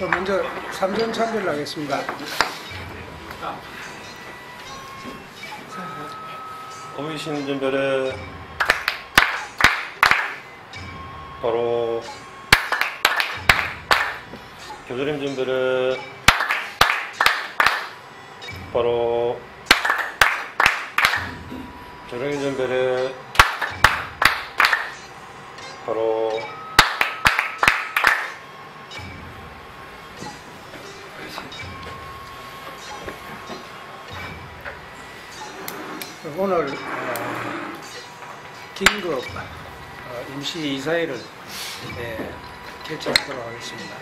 먼저 3전 참배를 하겠습니다. 어미신 전별에 바로 교조림 전별에 바로 조령인 전별에 바로 오늘 긴급 임시 이사회를 개최하도록 하겠습니다.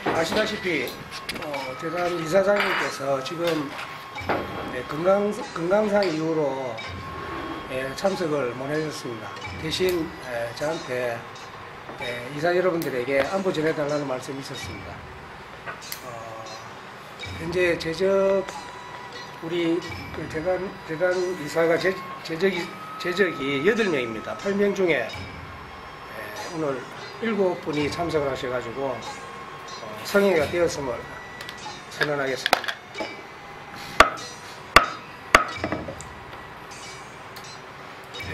아시다시피 대단 이사장님께서 지금 건강상 이유로 참석을 못 해줬습니다. 대신 저한테 이사 여러분들에게 안부 전해달라는 말씀이 있었습니다. 현재 우리 대단 이사가 재적이 8명입니다. 8명 중에 오늘 7분이 참석을 하셔가지고 성회가 되었음을 선언하겠습니다.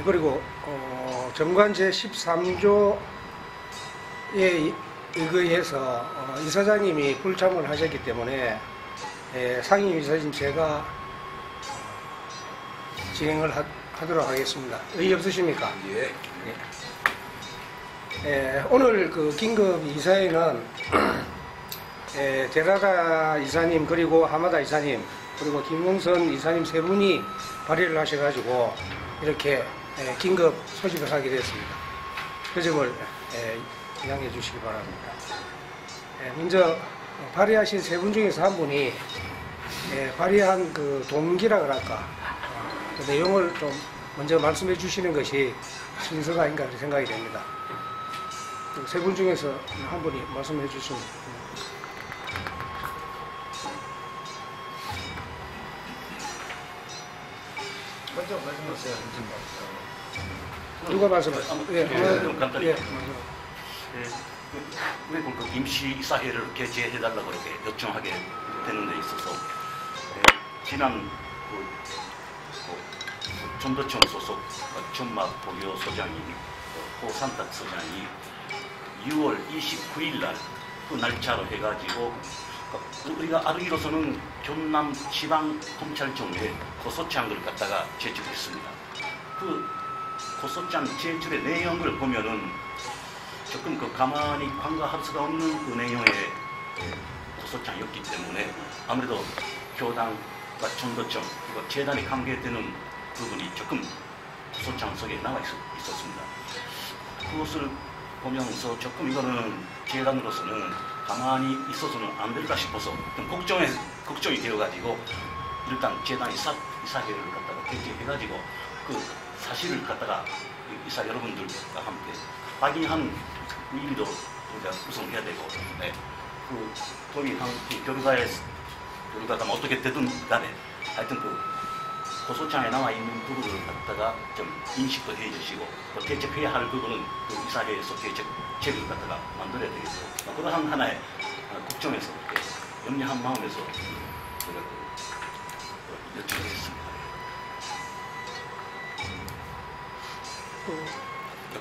그리고 정관 제13조에 의거해서 이사장님이 불참을 하셨기 때문에 상임이사진 제가 진행을 하도록 하겠습니다. 의의 없으십니까? 예. 오늘 그 긴급 이사회는 데라다 이사님 그리고 하마다 이사님 그리고 김용선 이사님 세 분이 발의를 하셔가지고 이렇게 긴급 소집을 하게 됐습니다. 그 점을 양해해 주시기 바랍니다. 먼저 발의하신 세 분 중에서 한 분이 발의한 그 동기라 그럴까 그 내용을 좀 먼저 말씀해 주시는 것이 순서가 아닌가 생각이 됩니다. 세 분 중에서 한 분이 말씀해 주시면 먼저 말씀하세요. 누가 말씀하세요? 간단히. 왜 그 임시 이사회를 개최해달라고 이렇게 요청하게 되는 데 있어서 지난 전도청 소속 천막 보교 소장이 호산탁 소장이 6월 29일 날 그 날짜로 해가지고 우리가 알기로서는 경남 지방검찰청에 고소장을 갖다가 제출했습니다. 그 고소장 제출의 내용을 보면은 조금 가만히 관가할 수가 없는 그 내용의 고소장이었기 때문에 아무래도 교당과 전도청 그리고 재단이 관계되는 부분이 조금 고소장 속에 나와 있었습니다. 그것을 보면서 조금 이거는 재단으로서는 가만히 있어서는 안 될까 싶어서 좀 걱정이 되어가지고 일단 재단 이사회를 갖다가 개최해가지고 그 사실을 갖다가 이사 여러분들과 함께 확인한 일도 우리가 구성해야 되고, 그 동의한 교류가 어떻게 되든 간에 하여튼 그 고소장에 나와 있는 부분을 갖다가 좀 인식도 해주시고 또 개척해야 할 부분은 그 이사회에서 개척책을 갖다가 만들어야 되겠고 그러한 하나의 걱정에서 염려한 마음에서 제가 요청을 했습니다.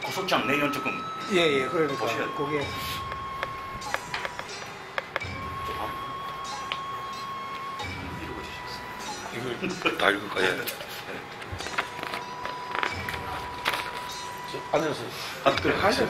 고소장 내용 조금 그러니까 보셔야 돼요. 그게 이걸 다 읽을까요? 앉아서 하셔.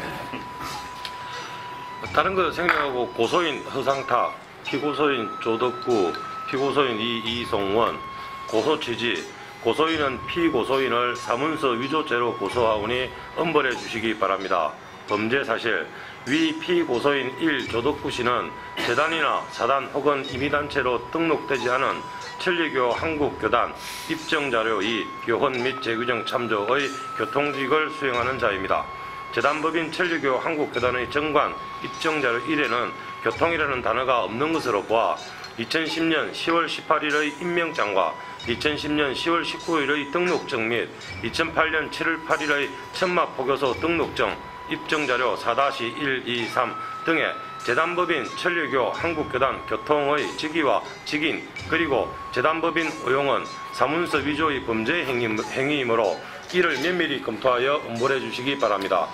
다른 거 생략하고 고소인 허상탁, 피고소인 조덕구, 피고소인 이송원, 고소 취지, 고소인은 피고소인을 사문서 위조죄로 고소하오니 엄벌해 주시기 바랍니다. 범죄 사실, 위 피고소인 1 조덕구 씨는 재단이나 사단 혹은 임의단체로 등록되지 않은 천리교 한국교단 입정자료 2 교헌 및 재규정 참조의 교통직을 수행하는 자입니다. 재단법인 천리교 한국교단의 정관 입정자료 1에는 교통이라는 단어가 없는 것으로 보아 2010년 10월 18일의 임명장과 2010년 10월 19일의 등록증 및 2008년 7월 8일의 천막포교소 등록증 입정자료 4-123 등의 재단법인 천류교 한국교단 교통의 직위와 직인 그리고 재단법인 의용은 사문서 위조의 범죄 행위이므로 이를 면밀히 검토하여 엄벌해 주시기 바랍니다.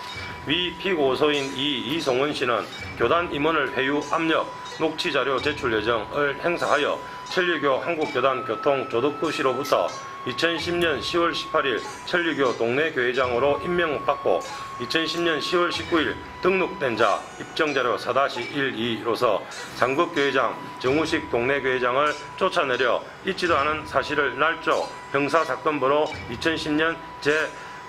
위 피고소인 이송은 씨는 교단 임원을 회유 압력, 녹취 자료 제출 예정을 행사하여 천류교 한국교단 교통조덕구시로부터 2010년 10월 18일 천류교 동네교회장으로 임명받고 2010년 10월 19일 등록된 자 입정자료 4-12로서 상급교회장 정우식 동네교회장을 쫓아내려 있지도 않은 사실을 날조 형사사건번호 2010년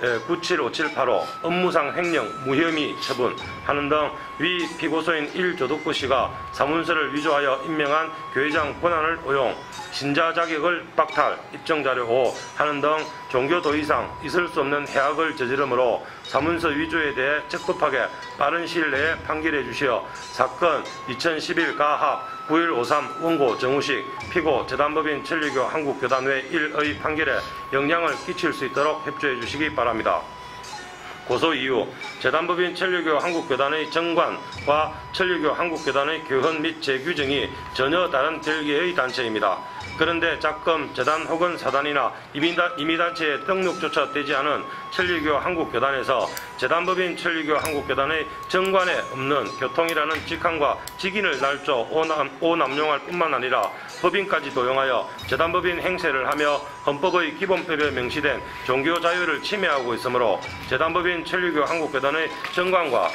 제975785 업무상 횡령 무혐의 처분하는 등 위 피고소인 1조덕구 씨가 사문서를 위조하여 임명한 교회장 권한을 오용, 신자 자격을 박탈, 입정자료 5 하는 등 종교 도의상 있을 수 없는 해악을 저지르므로 사문서 위조에 대해 적법하게 빠른 시일 내에 판결해 주시어 사건 2011 가합 9153 원고 정우식 피고 재단법인 천류교 한국교단회 1의 판결에 영향을 끼칠 수 있도록 협조해 주시기 바랍니다. 고소 이유 재단법인 천류교 한국교단의 정관과 천류교 한국교단의 교헌 및 재규정이 전혀 다른 별개의 단체입니다. 그런데 작금, 재단 혹은 사단이나 임의단체에 등록조차 되지 않은 천류교 한국교단에서 재단법인 천류교 한국교단의 정관에 없는 교통이라는 직함과 직인을 날조 오남용할 뿐만 아니라 법인까지 도용하여 재단법인 행세를 하며 헌법의 기본법에 명시된 종교 자유를 침해하고 있으므로 재단법인 천류교 한국교단의 정관과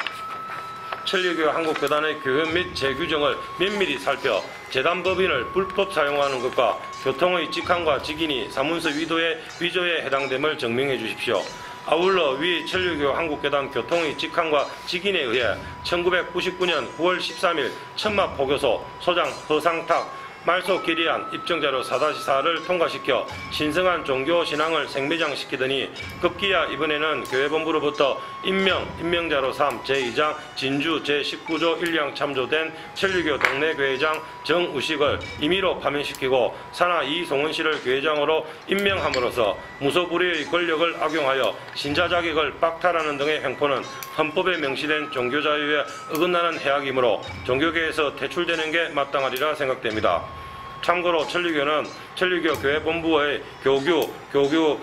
천류교 한국교단의 교헌 및 재규정을 면밀히 살펴 재단법인을 불법 사용하는 것과 교통의 직함과 직인이 사문서 위조에 해당됨을 증명해 주십시오. 아울러 위 천류교 한국교단 교통의 직함과 직인에 의해 1999년 9월 13일 천마포교소 소장 허상탁 말소 결의안 입정자료 4-4를 통과시켜 신성한 종교 신앙을 생매장시키더니 급기야 이번에는 교회본부로부터 임명자로 3 제2장 진주 제19조 1량 참조된 천류교 동네교회장 정우식을 임의로 파면시키고 산하 이송은 씨를 교회장으로 임명함으로써 무소불위의 권력을 악용하여 신자 자격을 박탈하는 등의 행포는 헌법에 명시된 종교자유에 어긋나는 해악이므로 종교계에서 퇴출되는 게 마땅하리라 생각됩니다. 참고로 천류교는 천류교 교회본부의 교규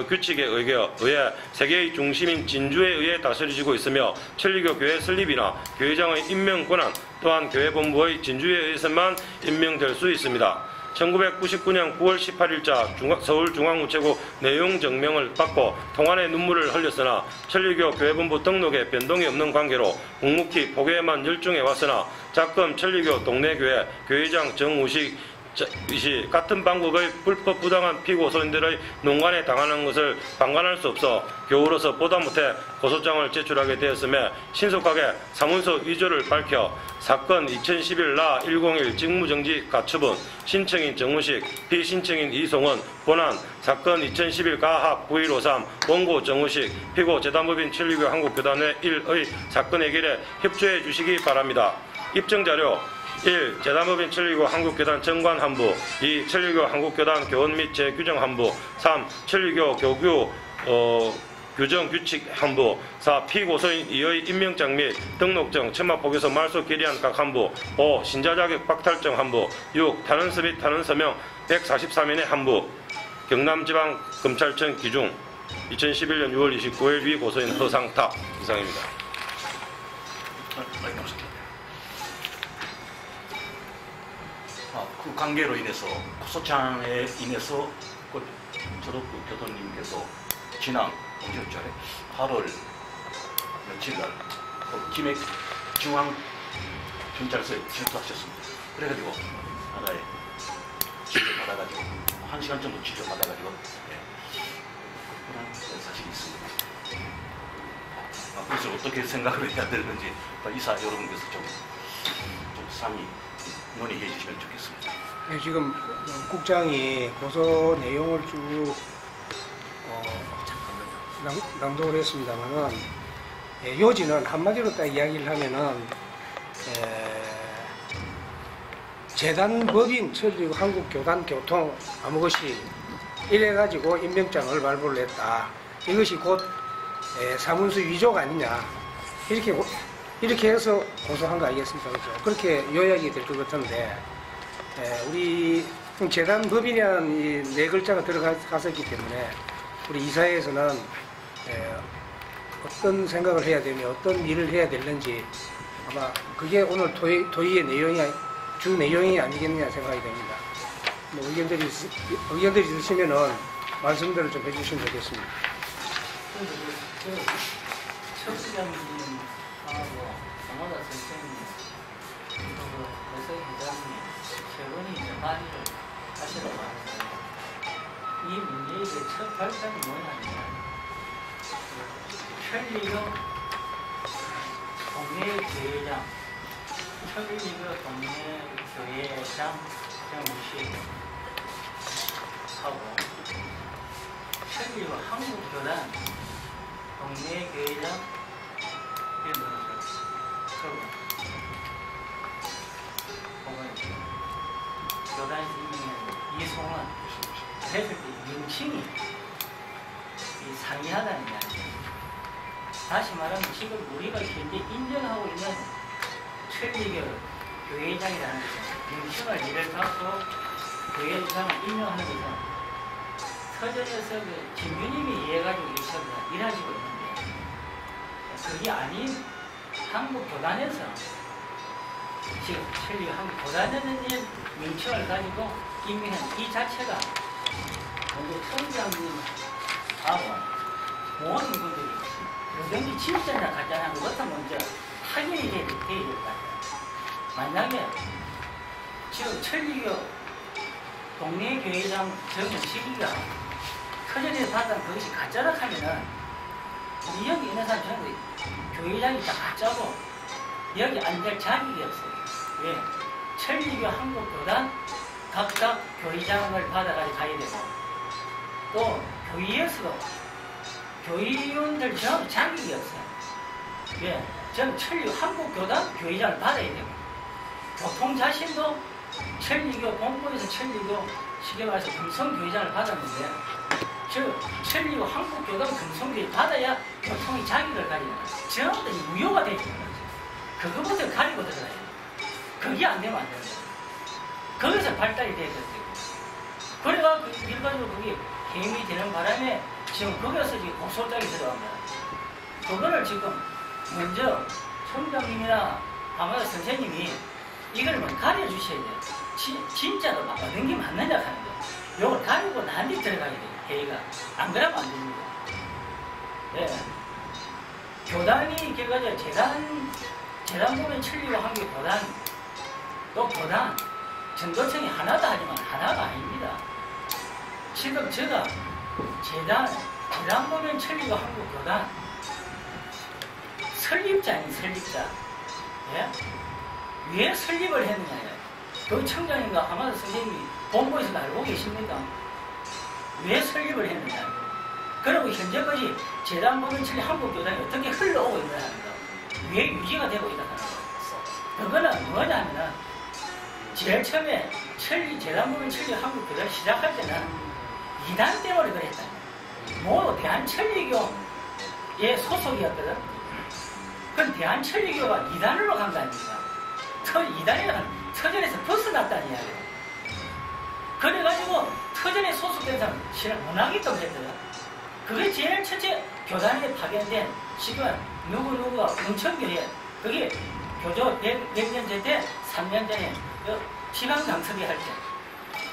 규칙에 의해 세계의 중심인 진주에 의해 다스려지고 있으며 천류교 교회 설립이나 교회장의 임명 권한 또한 교회본부의 진주에 의해서만 임명될 수 있습니다. 1999년 9월 18일자 서울중앙우체국 내용 증명을 받고 통안의 눈물을 흘렸으나 천류교 교회본부 등록에 변동이 없는 관계로 묵묵히 포교에만 열중해 왔으나 작금 천류교 동네교회 교회장 정우식 같은 방법의 불법 부당한 피고소인들의 농간에 당하는 것을 방관할 수 없어 겨울어서 보다 못해 고소장을 제출하게 되었으며 신속하게 사문서 위조를 밝혀 사건 2011 라 101 직무정지 가처분 신청인 정우식 피신청인 이송은 본안 사건 2011 가합 9153 원고 정우식 피고 재단법인 천류교 한국교단회 1의 사건 해결에 협조해 주시기 바랍니다. 입증자료 1. 재단법인 천류교 한국교단 정관 한부 2. 천류교 한국교단 교원 및 재규정 한부 3. 천류교 교규 규정 규칙 한부 4. 피고소인 2의 임명장 및 등록증 천마포교소 말소 결의안 각 한부 5. 신자자격 박탈증 한부 6. 탄원서 및 탄원서명 143인의 한부 경남지방검찰청 기중 2011년 6월 29일 위 고소인 허상탁 이상입니다. 그 관계로 인해서 소장에 인해서 저도 교도님께서 지난 언제였죠? 8월 며칠날 김해 중앙경찰서에 출두하셨습니다. 그래가지고 하나에 지적받아가지고 1시간 정도 지적받아가지고 그런 사실이 있습니다. 그것을 어떻게 생각을 해야 되는지 이사 여러분께서 좀 상의 논의해 주시면 좋겠습니다. 네, 지금 국장이 고소 내용을 쭉 낭독을 했습니다만은 요지는 한마디로 딱 이야기를 하면은 재단법인 천류교 한국교단 교통 아무 것이 이래가지고 임명장을 발부를 했다. 이것이 곧 사문서 위조가 아니냐 이렇게 이렇게 해서 고소한 거 아니겠습니까? 그렇죠? 그렇게 요약이 될 것 같은데, 우리 재단 법인이라는 이 네 글자가 들어갔었기 때문에 우리 이사회에서는 어떤 생각을 해야 되며 어떤 일을 해야 되는지 아마 그게 오늘 토의의 주 내용이 아니겠느냐 생각이 됩니다. 뭐 의견들이 있으시면은 말씀들을 좀 해주시면 되겠습니다. 첫 부장님하고 정호다 선생님 그리고 배서 회장님 세 분이 이제 만의를 하시라고 하는데 이 문제의 첫 발단이 뭐냐면 천리교 동네 교회장 천리교 동네 교회장 정무식 하고 천리교 한국교단 동네 교회장 교단에서 임명한 이송원 했을 때 명칭이 상이하다는 이야기예요. 다시 말하면 지금 우리가 현재 인정하고 있는 천리교 교회장이라는 것은 명칭을 예를 갖고 교회장을 임명하는 것은 서점에서 그 김유님이 이해가지고 일하시고 있는데 그게 아닌 한국교단에서 지금 천리교 한국교단이라는 명칭을 가지고 임명한 이 자체가 먼저 총장님하고 모든 분들이 여전히 진짜냐 가짜냐 그것도 먼저 확인이 돼야 될 것 같아요. 만약에 지금 천리교 동네 교회장 정년 시기가 터전에서 받은 그것이 가짜라 하면은 우리 여기 있는 사람 전부 교회장이 다 가짜고 여기 앉을 자격이 없어요. 왜? 천리교 한국교단 각각 교회장을 받아가지고 가야 되고 또 교회에서도 교회의원들 전부 자격이 없어요. 왜? 저는 천리교 한국교단 교회장을 받아야 되고 교통자신도 천리교 본부에서 천리교 쉽게 말해서 금성교회장을 받았는데 천리교 한국교단 금성교회 받아야 교통의 자격을 가지는 거예요. 전부 다 무효가 되는 거죠. 그거부터 가리고 들어가야 돼요. 그게 안 되면 안 되는 거예요. 거기서 발달이 돼야 되고 그래가 일반적으로 그게 해임이 되는 바람에 지금 거기서 지금 고소장이 들어갑니다. 그거를 지금 먼저 총장님이나 아마도 선생님이 이걸 뭐 가려주셔야 돼요. 진짜로 맞는 게 맞느냐 하는 거. 이걸 가리고 난 뒤 들어가야 돼요. 회의가. 안 그러면 안 됩니다. 네. 교단이 결과적으로 재단 보면 천리교 한개 교단 또 교단 전도청이 하나다 하지만 하나가 아닙니다. 지금 제가 재단 보면 천리교 한국 교단 설립자 아닌 설립자. 예? 왜 설립을 했느냐. 그 청장님과 하마도 선생님이 본부에서 알고 계십니까? 왜 설립을 했느냐. 그리고 현재까지 재단 보면 천리 한국 교단이 어떻게 흘러오고 있느냐. 왜 유지가 되고 있다 하는 거예요. 그거는 뭐냐면은 제일 처음에 재단 보면 천리 한국 교단을 시작할 때는 이단 때문에 그랬다. 모두 대한천리교의 소속이었거든. 그건 대한천리교가 이단으로 간 거 아닙니까? 이단이라는 터전에서 벗어났다는 이야기예요. 그래가지고 터전에 소속된 사람 신앙 문학이 또 했거든. 그게 제일 첫째 교단에 파견된 지금 누구가 운천교회 그게 교조 100년째 때 3년 전에 지방 강섭이 할 때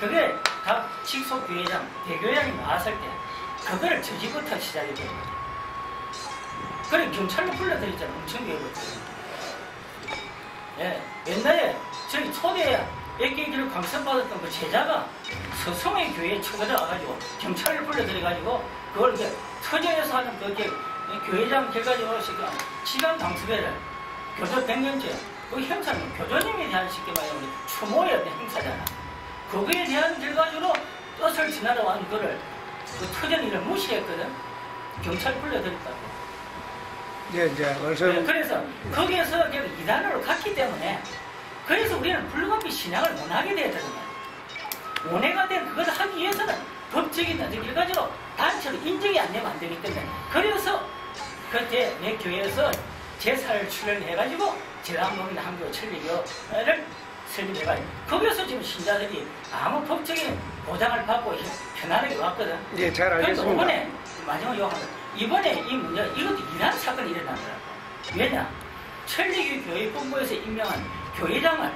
그게 각 직속교회장 대교회장이 나왔을 때 그거를 저지부터 시작이 돼요. 그래 경찰로 불러들였잖아. 운천교회부터. 예, 옛날에 저희 초대 액계기를 강섭받았던 그 제자가 서성의 교회에 쳐들어가가지고 경찰을 불러들여가지고 그걸 이제 터전에서 하는 그렇게 교회장 결과적으로 시간 강습회를 교조 100년째 그 행사는 교조님에 대한 쉽게 말하면 추모의 어떤 행사잖아. 그거에 대한 결과적으로 뜻을 지나러 온 거를 그 터전이를 무시했거든. 경찰 불러들였다고. 네, 이제 말씀. 그래서 거기에서 이단으로 갔기 때문에 그래서 우리는 불가피 신앙을 못하게 되었거든요. 원해가 된 그걸 하기 위해서는 법적인 어떤 일가지로 단체로 인정이 안 되면 안 되기 때문에 그래서 그때 내 교회에서 제사를 출연해가지고 재단법인 한교 천리교를 설립해가지고 거기서 지금 신자들이 아무 법적인 보장을 받고 편안하게 왔거든. 예, 잘 알겠습니다. 이번에 마지막 요합니다. 이번에 이 문제 이것도 이런 사건이 일어나더라고. 왜냐? 천리교 교회본부에서 임명한 교회장을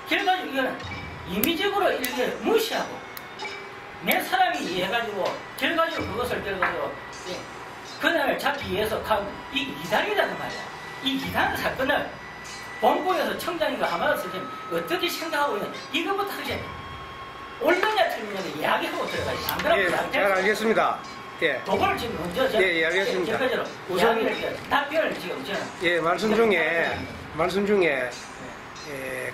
결과적으로 이거는 임의적으로 이렇게 무시하고 내 사람이 이해해가지고 결과적으로 그것을 결과적으로 그날 잡기 위해서 이 이단이라는 말이야. 이 이단 사건을 본부에서 청장님과 하마스 선생님 어떻게 생각하고 있는 이것부터 하지 옳느냐 틀리냐 이야기하고 들어가야지. 안 그러면 예, 잘 알겠습니다. 예. 도구를 지금 먼저 예, 알겠습니다. 우선 답변을 지금 저는 예, 말씀 중에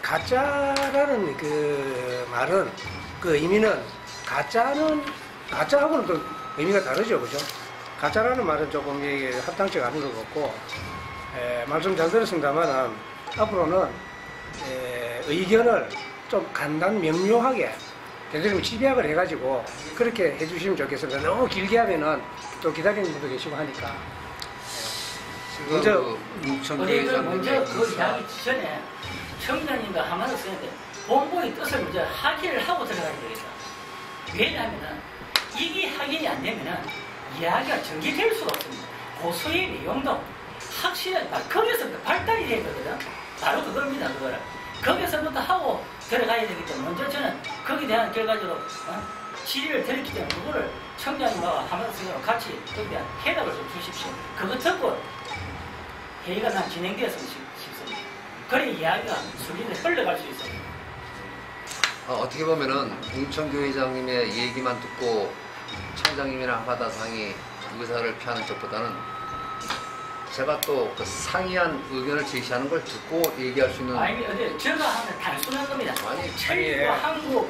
가짜라는 그 말은 그 의미는 가짜하고는 또 의미가 다르죠, 그죠? 가짜라는 말은 조금 이게 합당치가 않은 것 같고 말씀 잘 들었습니다만은 앞으로는 의견을 좀 간단 명료하게 예를 들면 집약을 해가지고 그렇게 해주시면 좋겠습니다. 너무 길게 하면은 또 기다리는 분도 계시고 하니까. 먼저 웅천 먼저 교회장님의 그 이야기 전에 청장님과 하마스 선생님한테 본부의 뜻을 먼저 확인을 하고 들어가야 되겠다. 왜냐하면은 이게 확인이 안 되면은 이야기가 전개될 수가 없습니다. 고소의 내용도 확실한 거기서부터 발달이 된 거거든. 바로 그겁니다. 그거를 거기서부터 하고 들어가야 되기 때문에 먼저 저는 거기에 대한 결과적으로 질의를 드렸기 때문에 그거를 청장님과 하마스 선생님과 같이 거기에 대한 해답을 좀 주십시오. 그거 듣고 회의가 난 진행되었으면 싶습니다. 그래 이야기가 순리대로 흘러갈 수 있습니다. 어떻게 보면은 웅천교회장님의 얘기만 듣고 청장님이나 하마다상이 의사를 피하는 쪽보다는 제가 또 그 상이한 의견을 제시하는 걸 듣고 얘기할 수 있는 아니 어디 제가 하면 단순한 겁니다. 아니, 천리교 한국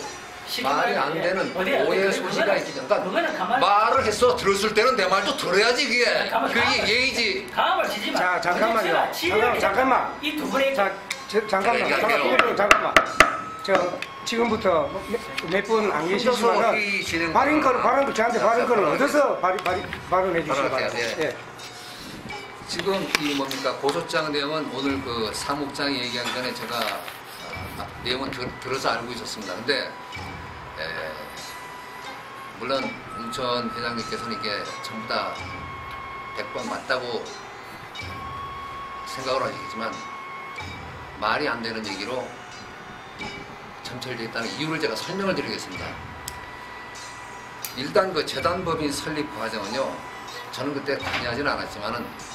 말이 안 되는 오해 소지가 있기 때문에 그거는 가만 말을 했어 들었을 때는 내 말도 들어야지 그게 예의지. 감을 지지 마. 자, 잠깐만요. 잠깐만. 이 두 분의 잠깐만. 저 지금부터 몇 분 안 계시지만은 발언권 저한테 발언권을 얻어서 발언해 주시기 바랍니다. 예. 지금 이 뭡니까 고소장 내용은 오늘 그 사무국장이 얘기하기 전에 제가 내용은 들어서 알고 있었습니다. 근데 물론 웅천 회장님께서는 이게 전부 다 100번 맞다고 생각을 하시겠지만 말이 안 되는 얘기로 점철되어 있다는 이유를 제가 설명을 드리겠습니다. 일단 그 재단법인 설립 과정은요, 저는 그때 관여하지는 않았지만은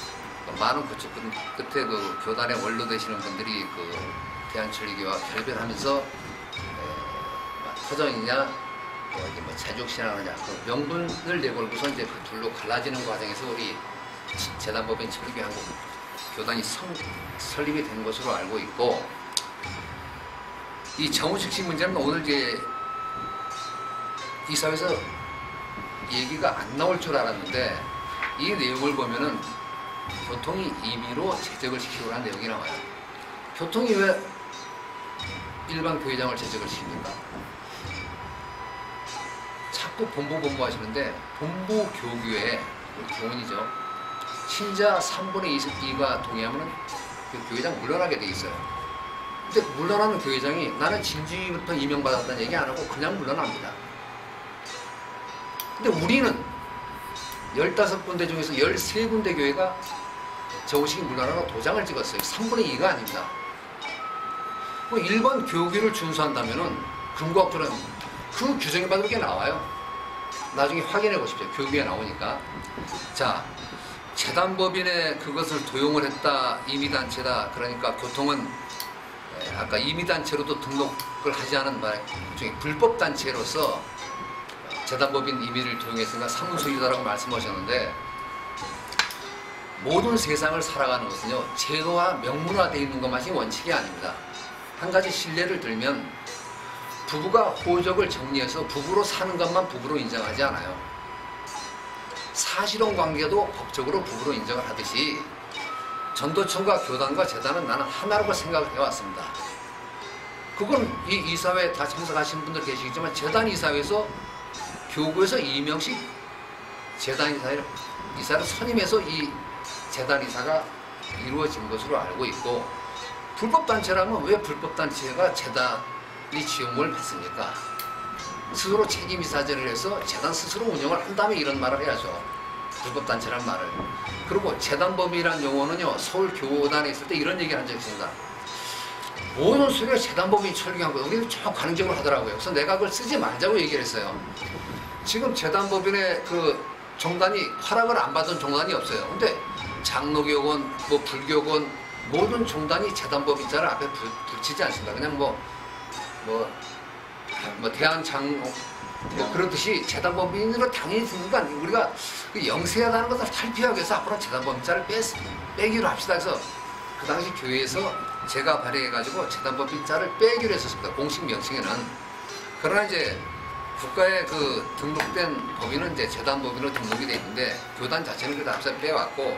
많은 구축 끝에 그 교단의 원로 되시는 분들이 그 대한천리교와 결별하면서 터전이냐 또 이게 뭐 제족신앙이냐 그 명분을 내걸고서 이제 그 둘로 갈라지는 과정에서 우리 재단법인 천리교 한국 교단이 설립이 된 것으로 알고 있고, 이 정우식 씨 문제는 오늘 이제 이 사회에서 얘기가 안 나올 줄 알았는데 이 내용을 보면은 교통이 임의로 제적을 시키고 한 내용이 나와요. 교통이 왜 일반 교회장을 제적을 시킵니까? 자꾸 본부 하시는데 본부 교규에 교훈이죠. 신자 3분의 2가 동의하면 그 교회장 물러나게 돼 있어요. 근데 물러나는 교회장이 나는 진주부터 임명받았다는 얘기 안 하고 그냥 물러납니다. 근데 우리는 15군데 중에서 13군데 교회가 정우식이 물러나라고 도장을 찍었어요. 3분의 2가 아닙니다. 그 일반 교규를 준수한다면은 금고학교는 그 규정에 맞게 나와요. 나중에 확인해 보십시오. 교규에 나오니까. 자, 재단법인에 그것을 도용을 했다. 임의단체다. 그러니까 교통은 아까 임의단체로도 등록을 하지 않은 일종의 불법단체로서 재단법인 임의를 도용했으니까 사문소유자라고 말씀하셨는데, 모든 세상을 살아가는 것은요, 제도와 명문화되어 있는 것만이 원칙이 아닙니다. 한 가지 신뢰를 들면 부부가 호적을 정리해서 부부로 사는 것만 부부로 인정하지 않아요. 사실혼 관계도 법적으로 부부로 인정을 하듯이 전도청과 교단과 재단은 나는 하나라고 생각을 해왔습니다. 그건 이 이사회에 다 참석하신 분들 계시겠지만 재단 이사회에서 교구에서 이명식 재단 이사를 선임해서 이 재단 이사가 이루어진 것으로 알고 있고, 불법단체라면 왜 불법단체가 재단이 지용을 했습니까? 스스로 책임이사전을 해서 재단 스스로 운영을 한 다음에 이런 말을 해야죠. 불법단체란 말을. 그리고 재단법이라는 용어는요, 서울교단에 있을 때 이런 얘기를 한 적이 있습니다. 모든 소리가 재단법인이 철기한 거예요. 우리는 좀 가능적으로 하더라고요. 그래서 내가 그걸 쓰지 말자고 얘기를 했어요. 지금 재단법인의 그 종단이 허락을 안 받은 종단이 없어요. 근데 장로교건, 뭐 불교건 모든 종단이 재단법인자를 앞에 붙이지 않습니다. 그냥 뭐 대한장 뭐 그렇듯이 재단법인으로 당연히 듣니까 우리가 그 영세하다는 것을 탈피하기 위해서 앞으로 재단법인자를 빼기로 합시다. 그래서 그 당시 교회에서 제가 발의해가지고 재단법인자를 빼기로 했었습니다. 공식 명칭에는. 그러나 이제 국가에 그 등록된 법인은 이제 재단법인으로 등록이 돼 있는데 교단 자체는 그래도 앞서 빼왔고,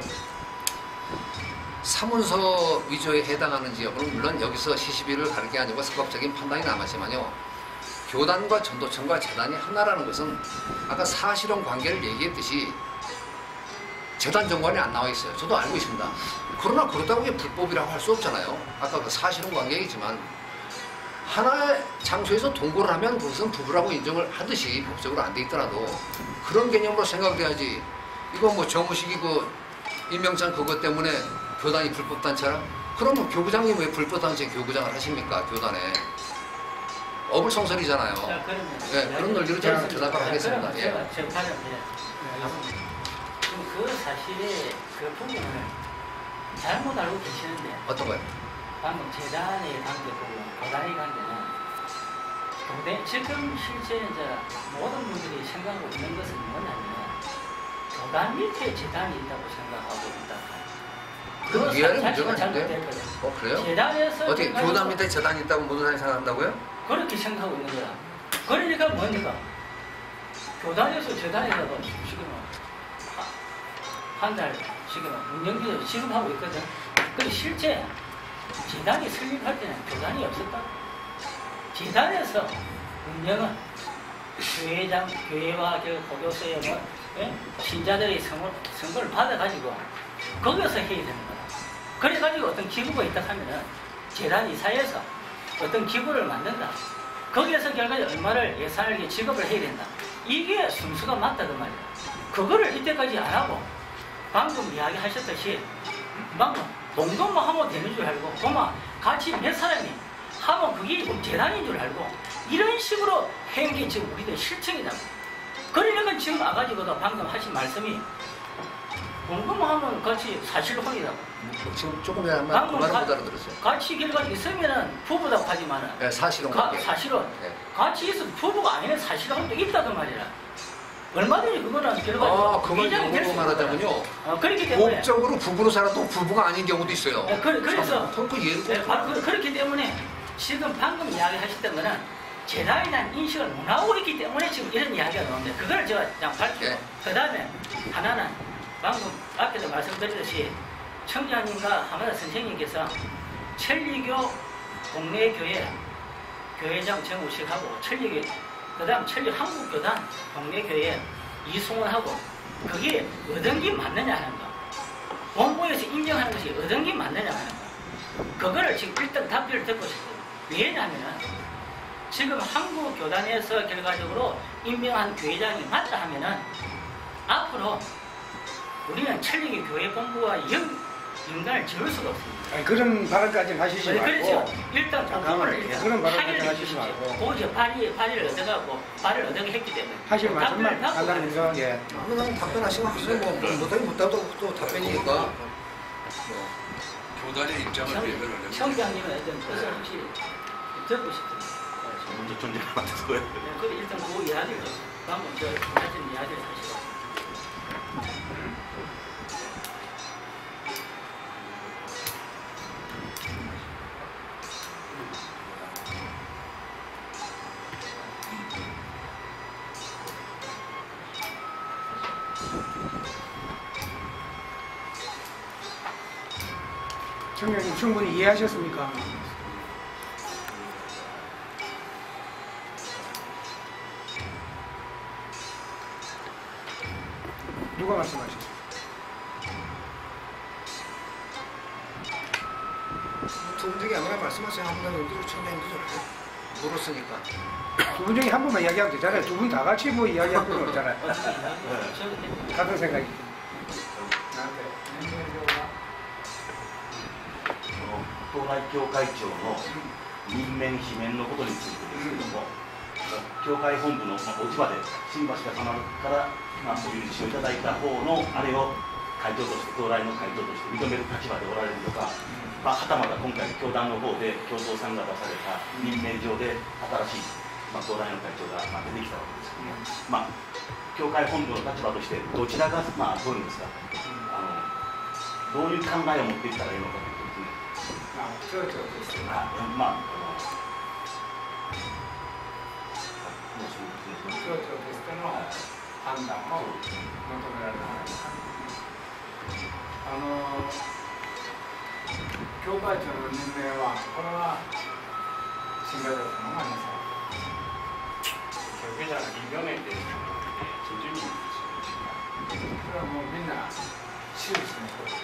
사문서 위조에 해당하는지 여부는 물론 여기서 시시비를 가릴 게 아니고 사법적인 판단이 남았지만요, 교단과 전도청과 재단이 하나라는 것은 아까 사실혼 관계를 얘기했듯이 재단 정관이 안 나와 있어요. 저도 알고 있습니다. 그러나 그렇다고 이게 불법이라고 할 수 없잖아요. 아까 그 사실혼 관계이지만 하나의 장소에서 동거를 하면 그것은 부부라고 인정을 하듯이 법적으로 안 돼 있더라도 그런 개념으로 생각돼야지. 이거 뭐 정우식이 그 임명장 그것 때문에 교단이 불법단체라? 그러면 교구장님 왜 불법단체 교구장을 하십니까? 교단에. 어불성설이잖아요. 자, 그러면 예, 그런 논리로 제가 대답을 하겠습니다. 예. 제가 그 사실의 그 부분을 잘못 알고 계시는데, 어떤 거요? 방금 재단의 관계고 교단의 관계는 지금 실제 이제 모든 분들이 생각하고 있는 것은 뭐냐면 교단 밑에 재단이 있다고 생각하고 있다. 그 이해하는 문제가 잘못될 아닌데? 거예요. 그래요? 재단에서 어떻게 교단 밑에 재단이 있다고 모든 사람이 생각한다고요? 그렇게 생각하고 있는 거야. 그러니까 뭡니까? 교단에서 재단에다가 지금 한 달 지금 운영비도 지금 하고 있거든. 근데 실제 재단이 설립할 때는 교단이 없었다. 재단에서 운영은 교회와 교도소에 신자들의 선거를 받아가지고 거기서 해야 되는 거야. 그래가지고 어떤 기구가 있다 하면은 재단 이사에서 어떤 기구를 만든다. 거기에서 결과에 얼마를 예산을 지급을 해야 된다. 이게 순수가 맞다 그 말이야. 그거를 이때까지 안 하고 방금 이야기하셨듯이 방금 동동만 하면 되는 줄 알고 그만 같이 몇 사람이 하면 그게 재단인 줄 알고 이런 식으로 한 게 지금 우리들 실정이다. 그러니까 지금 아가지고도 방금 하신 말씀이 동동만 하면 같이 사실혼이다. 지금 조금 전에 한번 그 말을 못 알아들었어요. 같이 결과가 있으면은 부부라고 하지만은 네, 사실혼 관계. 사실혼. 네. 같이 있어도 부부가 아니면 사실혼도 있다 그 말이라. 얼마든지 그거는 결과가 그걸 영어로 말하자면요. 그렇기 때문에 법적으로 부부로 살아도 부부가 아닌 경우도 있어요. 네, 그래서 그 예를 들어. 바로 그렇기 때문에 지금 방금 이야기하셨던 거는 재단에 대한 인식을 못하고 있기 때문에 지금 이런 이야기가 나오는데 그걸 제가 그냥 밝히고 네. 그 다음에 하나는 방금 앞에도 말씀드렸듯이 청장님과 하마다 선생님께서 천리교 동네 교회장 정우식하고 천리교 그 다음 천리 한국교단 동네 교회 이승원하고 그게 어떤 게 맞느냐 하는 거 본부에서 인정하는 것이 어떤 게 맞느냐 하는 거 그거를 지금 일단 답변을 듣고 싶어요. 왜냐하면 지금 한국교단에서 결과적으로 임명한 교회장이 맞다 하면은 앞으로 우리는 천리교 교회 본부와 연관을 지을 수가 없습니다. 아니, 그런 발언까지는 하시지 말고. 그렇죠. 일단 잠깐만요. 일단 그런 발언까지 파리를 하시지 주십시오. 말고. 거기서 파리를 얻어가고 발을 얻어게 했기 때문에 하실 말씀만 답변을 받고 간단히 유명하게. 그냥 답변하시고 하세요. 못하긴 못하도 또 답변이니까. 교단의 입장을 대변을 청장님은 어떤 뜻을 혹시 듣고 싶은데 먼저 존재를 맡아서요. 네, 그래 일단 그 이야기를 방금 하신 이야기를 하시고 청장님 충분히 이해하셨습니까? 누가 말씀하셨어요? 얘기 아무나 말씀하세요. 한번 연기를 청장님도 좋고 물었으니까. 두 분 중에 한 분만 이야기하면 되잖아요. 두 분 다 같이 뭐 이야기할 필요 없잖아요. 같은 생각이. 나한테 東大協会長の任免罷免のことについてですけれども、協会本部の落ち葉で新橋様からお許しをいただいた方のあれを会長として、東大の会長として認める立場でおられるとか、はたまた今回教団の方で共同参が出された任命状で新しい、東大の会長が出てきたわけですけども、協会本部の立場としてどちらがどういうんですか、どういう考えを持っていったらいいのかということですね。町長としては、町長としての判断を求められた。教会長の任命は、これは新会長様がなさ教会者が任命って基準にる。それはもうみんな周知のこと。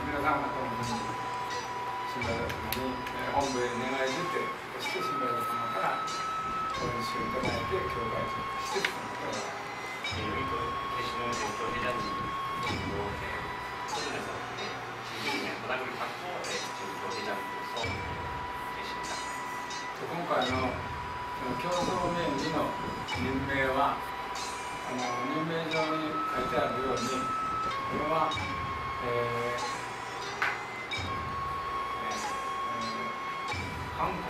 皆さん方も新会長様に本部へ願い出て、そして新会長様からお許しをいただいて、教会長として進めておられる。今回の競争名義の任命は、任命状に書いてあるように、これは、韓国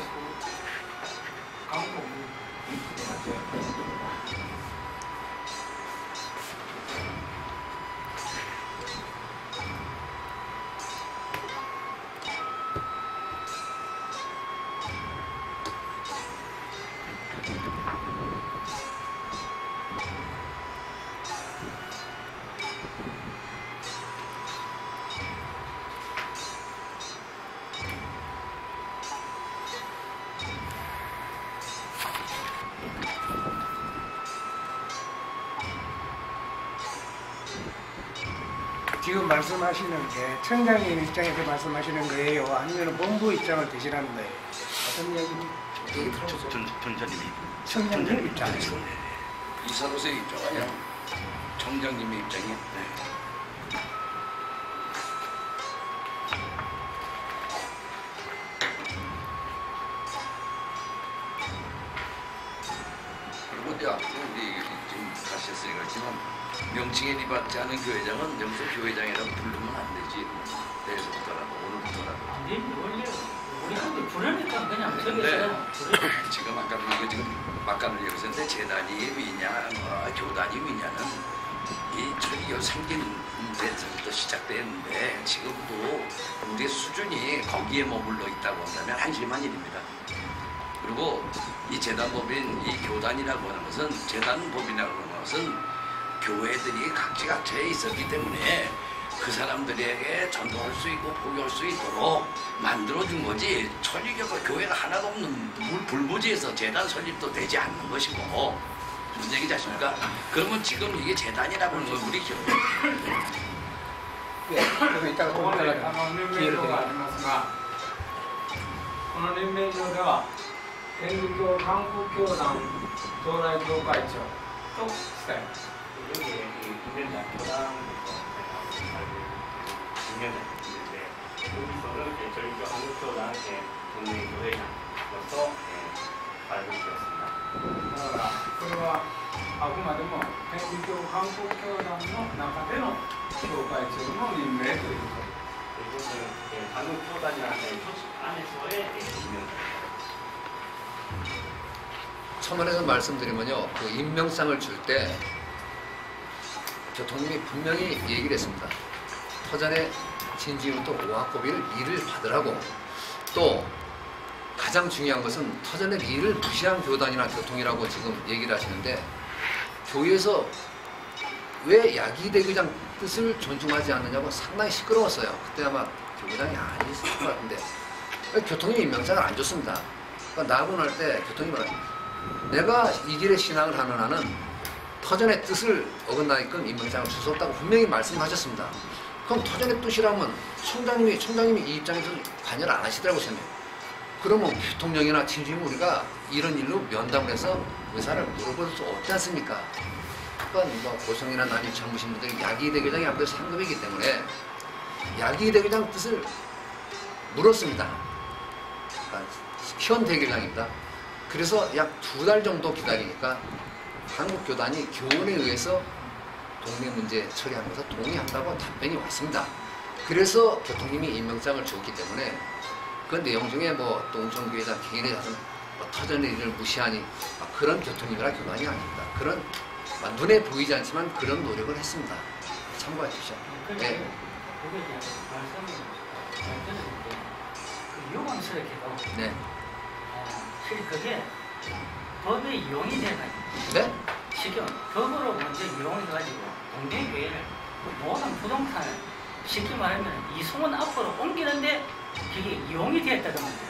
지금 말씀하시는 게 청장님 입장에서 말씀하시는 거예요? 아니면 본부 입장을 대신하는 거예요? 어떤 이야기입니까? 전자님이 청장님 입장에서. 이사로서의 입장 아니야. 청장님의 입장이야. 그리고 이제 앞으로 우리 지금 가셨으니까 그렇지만 명칭에 입맞지 않은 교회장은 여기서 교회장이라고 부르면 안 되지. 내일부터라도 오늘부터라도. 원래 우리 한테 부르니까 그냥 근데 저기서 지금 아까 이거 지금 막간을 얘기했는데 재단이 위냐, 교단이 위냐는 이 저기가 생긴 데서부터 시작됐는데 지금도 우리의 수준이 거기에 머물러 있다고 한다면 한심한 일입니다. 그리고 이 재단법인 이 교단이라고 하는 것은 재단법인이라고 하는 것은 교회들이 각지각지에 있었기 때문에 그 사람들에게 전도할 수 있고 포교할 수 있도록 만들어준 거지 천주교가 교회가 하나도 없는 불부지에서 재단 설립도 되지 않는 것이고 무슨 얘기지 아십니까? 그러면 지금 이게 재단이라고 하는 건 우리 교회 그럼 이따가 ここで 기회를 任命状がありますが、この任命状では天理教韓国教団東大教会長と伝えます。 여기 임명자 교단에서 임명자인데 여기서는 저희가 한국교단 동맹 교회장으로서 발급되었습니다. だからこれはあくまでも天理教韓国教団の中での教会長の任命ということです。 이것은 한국교단이라는 조직 안에서의 임명자입니다. 첨언해서 말씀드리면요, 그 임명상을 줄 때 교통님이 분명히 얘기를 했습니다. 터전의 진지부터 오학고비를 일을 받으라고. 또 가장 중요한 것은 터전의 일을 무시한 교단이나 교통이라고 지금 얘기를 하시는데 교회에서 왜 야기대교장 뜻을 존중하지 않느냐고 상당히 시끄러웠어요. 그때 아마 교회장이 아니었을 것 같은데 교통님 임명장을 안 줬습니다. 그러니까 나고 날 때 교통이 말해요. 내가 이 길에 신앙을 하는 한은 터전의 뜻을 어긋나게끔 임명장을 주셨다고 분명히 말씀하셨습니다. 그럼 터전의 뜻이라면 총장님이 이 입장에서 관여를 안 하시더라고요, 처음에. 그러면 대통령이나 친주임 우리가 이런 일로 면담을 해서 의사를 물어볼 수 없지 않습니까? 그건 뭐 고성이나 남이 젊으신 분들이 야기 대교장이 아무래도 상급이기 때문에 야기 대교장 뜻을 물었습니다. 그러니까 현 대교장입니다. 그래서 약 2달 정도 기다리니까 한국 교단이 교원에 의해서 동네 문제 처리하면서 동의한다고 답변이 왔습니다. 그래서 교통님이 임명장을 줬기 때문에 그 내용 중에 뭐 동천교회장 개인의 자손 뭐 터전의 일을 무시하니 그런 교통님이라 교단이 아닙니다. 그런 눈에 보이지 않지만 그런 노력을 했습니다. 참고해 주십시오. 네. 그게 이제 말씀을 들었는데 그 요강스럽게도 네. 실제 그게 법에 이용이 돼가지고 네? 지금 법으로 먼저 이용해가지고 동대교회를 모든 부동산을 쉽게 말하면 이송은 앞으로 옮기는데 그게 이용이 되었다는 거예요.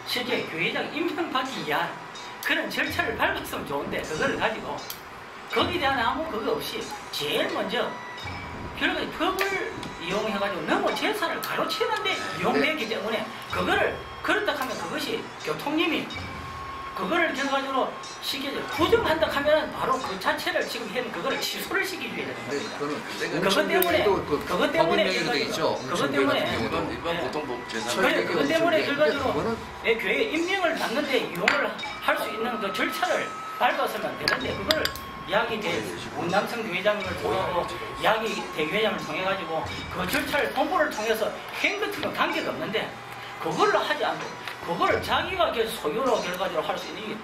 실제 교회장 임명받기 위한 그런 절차를 밟았으면 좋은데 그거를 가지고 거기에 대한 아무 그거 없이 제일 먼저 결국에 법을 이용해가지고 너무 재산을 가로채는데 이용되기 때문에 그거를 그렇다 하면 그것이 교통님이 그거를 결과적으로 부정한다 하면 바로 그 자체를 지금 현 그거를 취소를 시키기 위해 되는 겁니다. 그것 때문에 그것 때문에 그것 때문에 일반 보통법 재산 그것 때문에 결과적으로 내 교회 임명을 받는데 이용을 할 수 있는 그 절차를 밟았으면 되는데 그걸 야기 원남성 교회장님을 통하고 야기 대교회장을 통해 가지고 그 절차를 통보를 통해서 행 같은 건 관계가 없는데 그걸 하지 않고 그걸 자기가 소유로 결과적으로 할 수 있는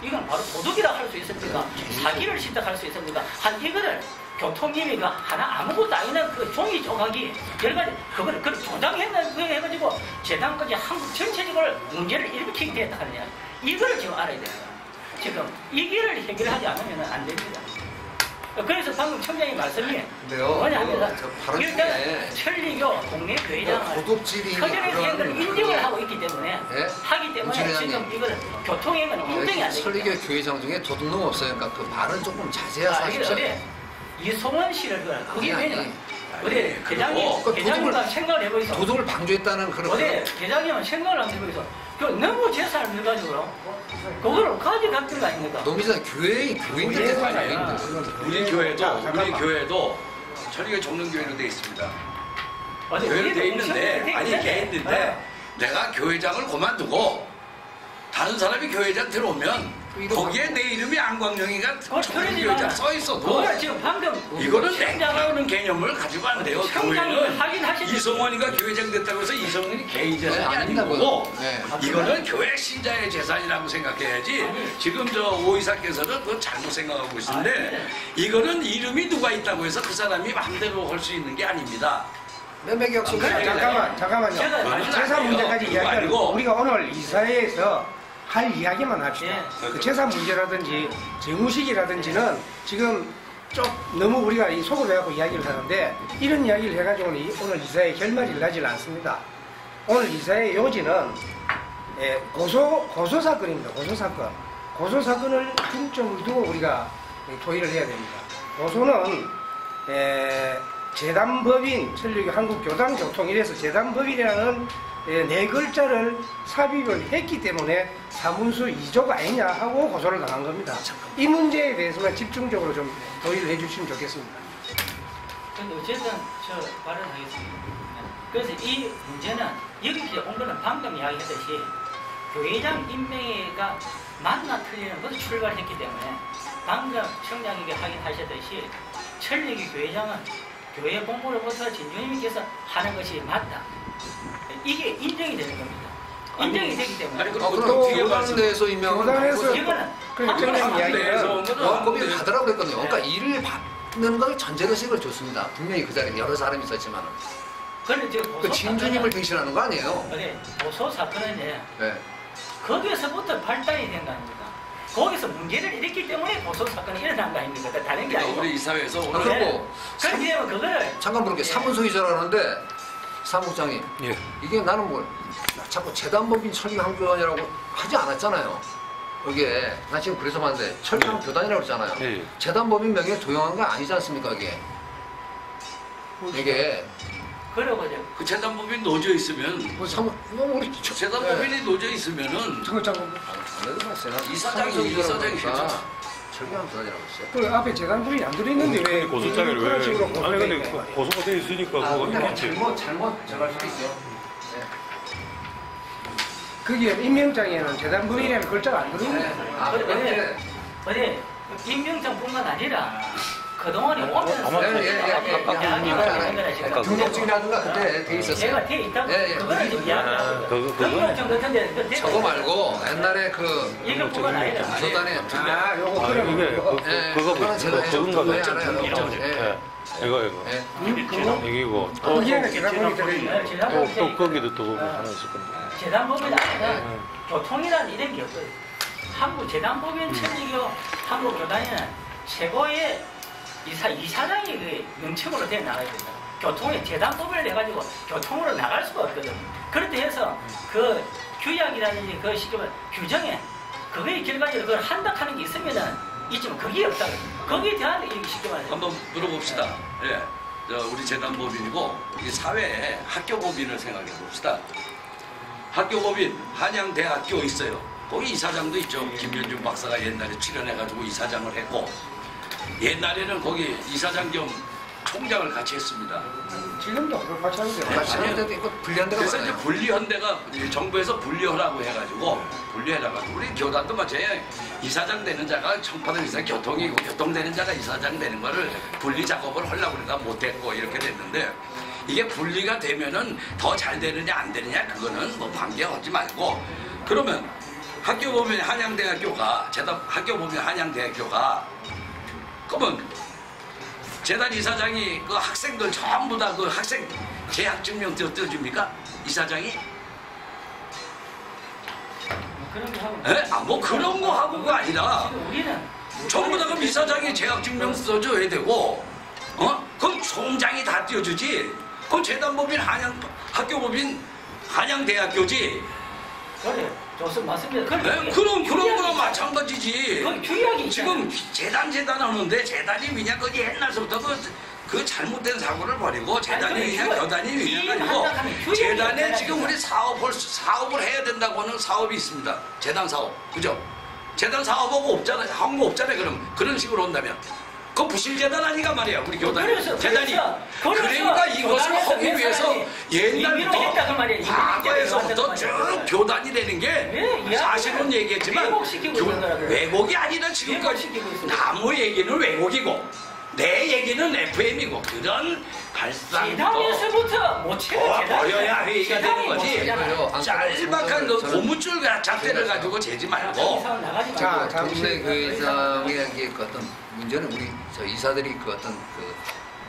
이건 바로 도둑이라 할 수 있습니까? 사기를 시작할 수 있습니까? 한 이거를 교통님이 그 하나 아무것도 아니는 그 종이 조각이 결과적으로 그거를 조장했는 거 해가지고 재단까지 한국 전체적으로 문제를 일으키게 됐다 하느냐 이거를 지금 알아야 돼요. 지금 이 길을 해결하지 않으면 안 됩니다. 그래서 방금 청장님 말씀이 뭐냐면 일단 천리교 동네 교회장을 터전의 행위를 인정을 하고 있기 때문에 하기 때문에 지금 이걸 교통행은 인정이 안 됩니다. 천리교 교회장 중에 도둑놈 없어요. 그러니까 그 말은 조금 자제해서 하십시오. 이송원 씨를 그게 왜냐면 어디 대장님과 생각을 해보이소. 도둑을 방조했다는 그런. 어디 대장님은 생각을 한번 해보이소. 그 너무 재산을 밀가지고 그거를 가져갔던 거 아닙니까? 놈이잖아. 교인들 재산이에요. 우리 교회도 천리교 종론교회로 되어 있습니다. 교회로 되어 있는데 돼 있는데 내가 교회장을 그만두고 다른 사람이 교회장 들어오면 거기에 내 이름이 안광영이가 교회장 써 있어도 이거는 땡겨가는 개념을 가지고 안 돼요. 교회는 이성원이가 교회장 됐다고 해서 이성원이 개인 재산이 아닌 거고 이거는 교회 신자의 재산이라고 생각해야지. 지금 저 오이사께서는 그거 잘못 생각하고 있는데 이거는 이름이 누가 있다고 해서 그 사람이 마음대로 할 수 있는 게 아닙니다. 매매계약서 잠깐만요. 재산 문제까지 이야기하고 우리가 오늘 이사회에서 할 이야기만 합시다. 그 재산 문제라든지 재무식이라든지는 지금 좀 너무 우리가 속으로 해갖고 이야기를 하는데 이런 이야기를 해가지고는 오늘 이사회 결말이 나질 않습니다. 오늘 이사회 요지는 고소 사건입니다. 고소 사건을 중점을 두고 우리가 토의를 해야 됩니다. 고소는 재단법인 천리교 한국교단교통 이래서 재단법인이라는 4글자를 삽입을 했기 때문에 사문수 2조가 아니냐 하고 고소를 당한 겁니다. 이 문제에 대해서만 집중적으로 좀 도의를 해주시면 좋겠습니다. 근데 어쨌든 저 발언하겠습니다. 그래서 이 문제는 여기까지 온 거는 방금 이야기했듯이 교회장 임명회가 맞나 틀리는 것을 출발했기 때문에 방금 청장님이 확인하셨듯이 천리교 교회장은 교회 공부로부터 진주님께서 하는 것이 맞다. 이게 인정이 되는 겁니다. 인정이 되기 때문에. 아니 그럼 교단에 대해서 임명을 이거는 청장 이야기는 거기 가더라고 그랬거든요. 그러니까 일을 받는 걸 전제로 식을 줬습니다. 분명히 그 자리에 여러 사람이 있었지만. 그 진주님을 대신하는 거 아니에요? 네, 고소 사건은 거기에서부터 발단이 된 거 아닙니까? 거기서 문제를 일으켰기 때문에 고소 사건이 일어난 거 아닙니까? 다른 게 아니고. 우리 이사회에서 오늘 그리고 그렇게 되면 그거를 잠깐 모르게 사문소유자라는데 사무국장님 이게 나는 뭐 자꾸 재단법인 천리교 한교단이라고 하지 않았잖아요. 이게 나 지금 그래서 봤는데 철강 교단이라고 그러잖아요. 예. 재단법인 명예에 도용한 거 아니지 않습니까 이게? 이게 그러고 이제 그 재단법인 놓여 있으면 우리 재단법인이 놓여 있으면은 잠깐. 안 해도 봤어요. 이사장이 철강 교단이라고 했어요. 그 앞에 재단법인이 안 들어있는데 왜 고소장을 왜? 그런 식으로 아니 고소를 근데 했냐. 고소가 돼 있으니까 그거 근데 있겠지. 잘못 정할 수도 있어요. 거기에 임명장에는 재단법인이라는 글자가 안 들어있네. 아, 그런데 어디 임명장뿐만 아니라 그동안에 오면서 아마 아까 등록증이라든가 그때 돼 있었어요. 제가 돼 있다고 예, 예. 그거를 지금 이야기하고 등록증 같은데 저거 말고 옛날에 그 이것뿐만 아니라 교단에 아, 요거 아, 그러면 이게 요거. 그거 저건가 봐. 예. 이거 예. 이기고 거기에는 재단법인이 들어있네. 또 거기도 또 하나 있을 건데. 재단법인 안에는 교통이라는 이런 게 없어요. 한국 재단법인 천지교 한국 교단에는 최고의 이사장이 그 명칭으로 돼 나가야 된다. 교통에 재단법을 내가지고 교통으로 나갈 수가 없거든. 그렇게 해서 그 규약이라든지 그 시키면 규정에 그거의 결과적으로 그걸 한다 하는 게 있으면은 있지만 그게 없다. 거기에 대한 이렇게 쉽게 말해서 한번 물어봅시다. 예. 우리 재단법인이고 이 사회에 학교법인을 생각해 봅시다. 학교법인 한양대학교 있어요. 거기 이사장도 있죠. 김현준 박사가 옛날에 출연해가지고 이사장을 했고 옛날에는 거기 이사장 겸 총장을 같이 했습니다. 지금도 그걸 같이 하는데. 같이 하는데도 이거 불리한 데가 그래서 이제 많아요. 분리현대가 정부에서 분리하라고 해가지고 분리해라가지고 우리 교단도 마찬가지예요. 이사장 되는 자가 청파동 이사 교통이고 교통되는 자가 이사장 되는 거를 분리 작업을 하려고 그러다 못했고 이렇게 됐는데 이게 분리가 되면은 더 잘 되느냐 안 되느냐 그거는 뭐 관계하지 말고 그러면 학교법인 한양대학교가 학교법인 한양대학교가 그러면 재단 이사장이 그 학생들 전부 다 그 학생 재학증명 떼어줍니까? 이사장이? 그런 거 하고. 에? 아, 뭐 그런 거 하고가 아니라 지금 우리는 전부 다 그럼 이사장이 재학증명 써줘야 되고, 그럼 총장이 다 띄워주지. 그럼 재단법인 학교법인 한양대학교지. 그래. 좋습니다. 맞습니다. 에? 그런 거랑 마찬가지지. 그 규약이 있잖아. 지금 재단 하는데 재단이 그냥 거기 옛날서부터 그 잘못된 사고를 버리고 재단이 아니, 그냥 교단이 그냥 아니고 재단에 지금 우리 사업을 해야 된다고 하는 사업이 있습니다. 재단 사업. 그죠? 재단 사업하고 없잖아요. 한 거 없잖아요. 그런 식으로 온다면. 그 부실재단 아니가 말이야. 우리 교단이. 재단이. 그러니까 이것을 하기 위해서 옛날부터 과거에서부터 쭉 교단이 되는 게 사실은 얘기했지만 왜곡이 아니라 지금까지 나무 얘기는 왜곡이고 내 얘기는 FM이고 그런 발상부터 재단에서부터 못 채워. 버려야 회의가 되는 거지. 이거요. 짤막한 그 고무줄 잣대를 가지고 재지 말고 자, 동네 교회장의 그 어떤 문제는 우리 저 이사들이 그 어떤 그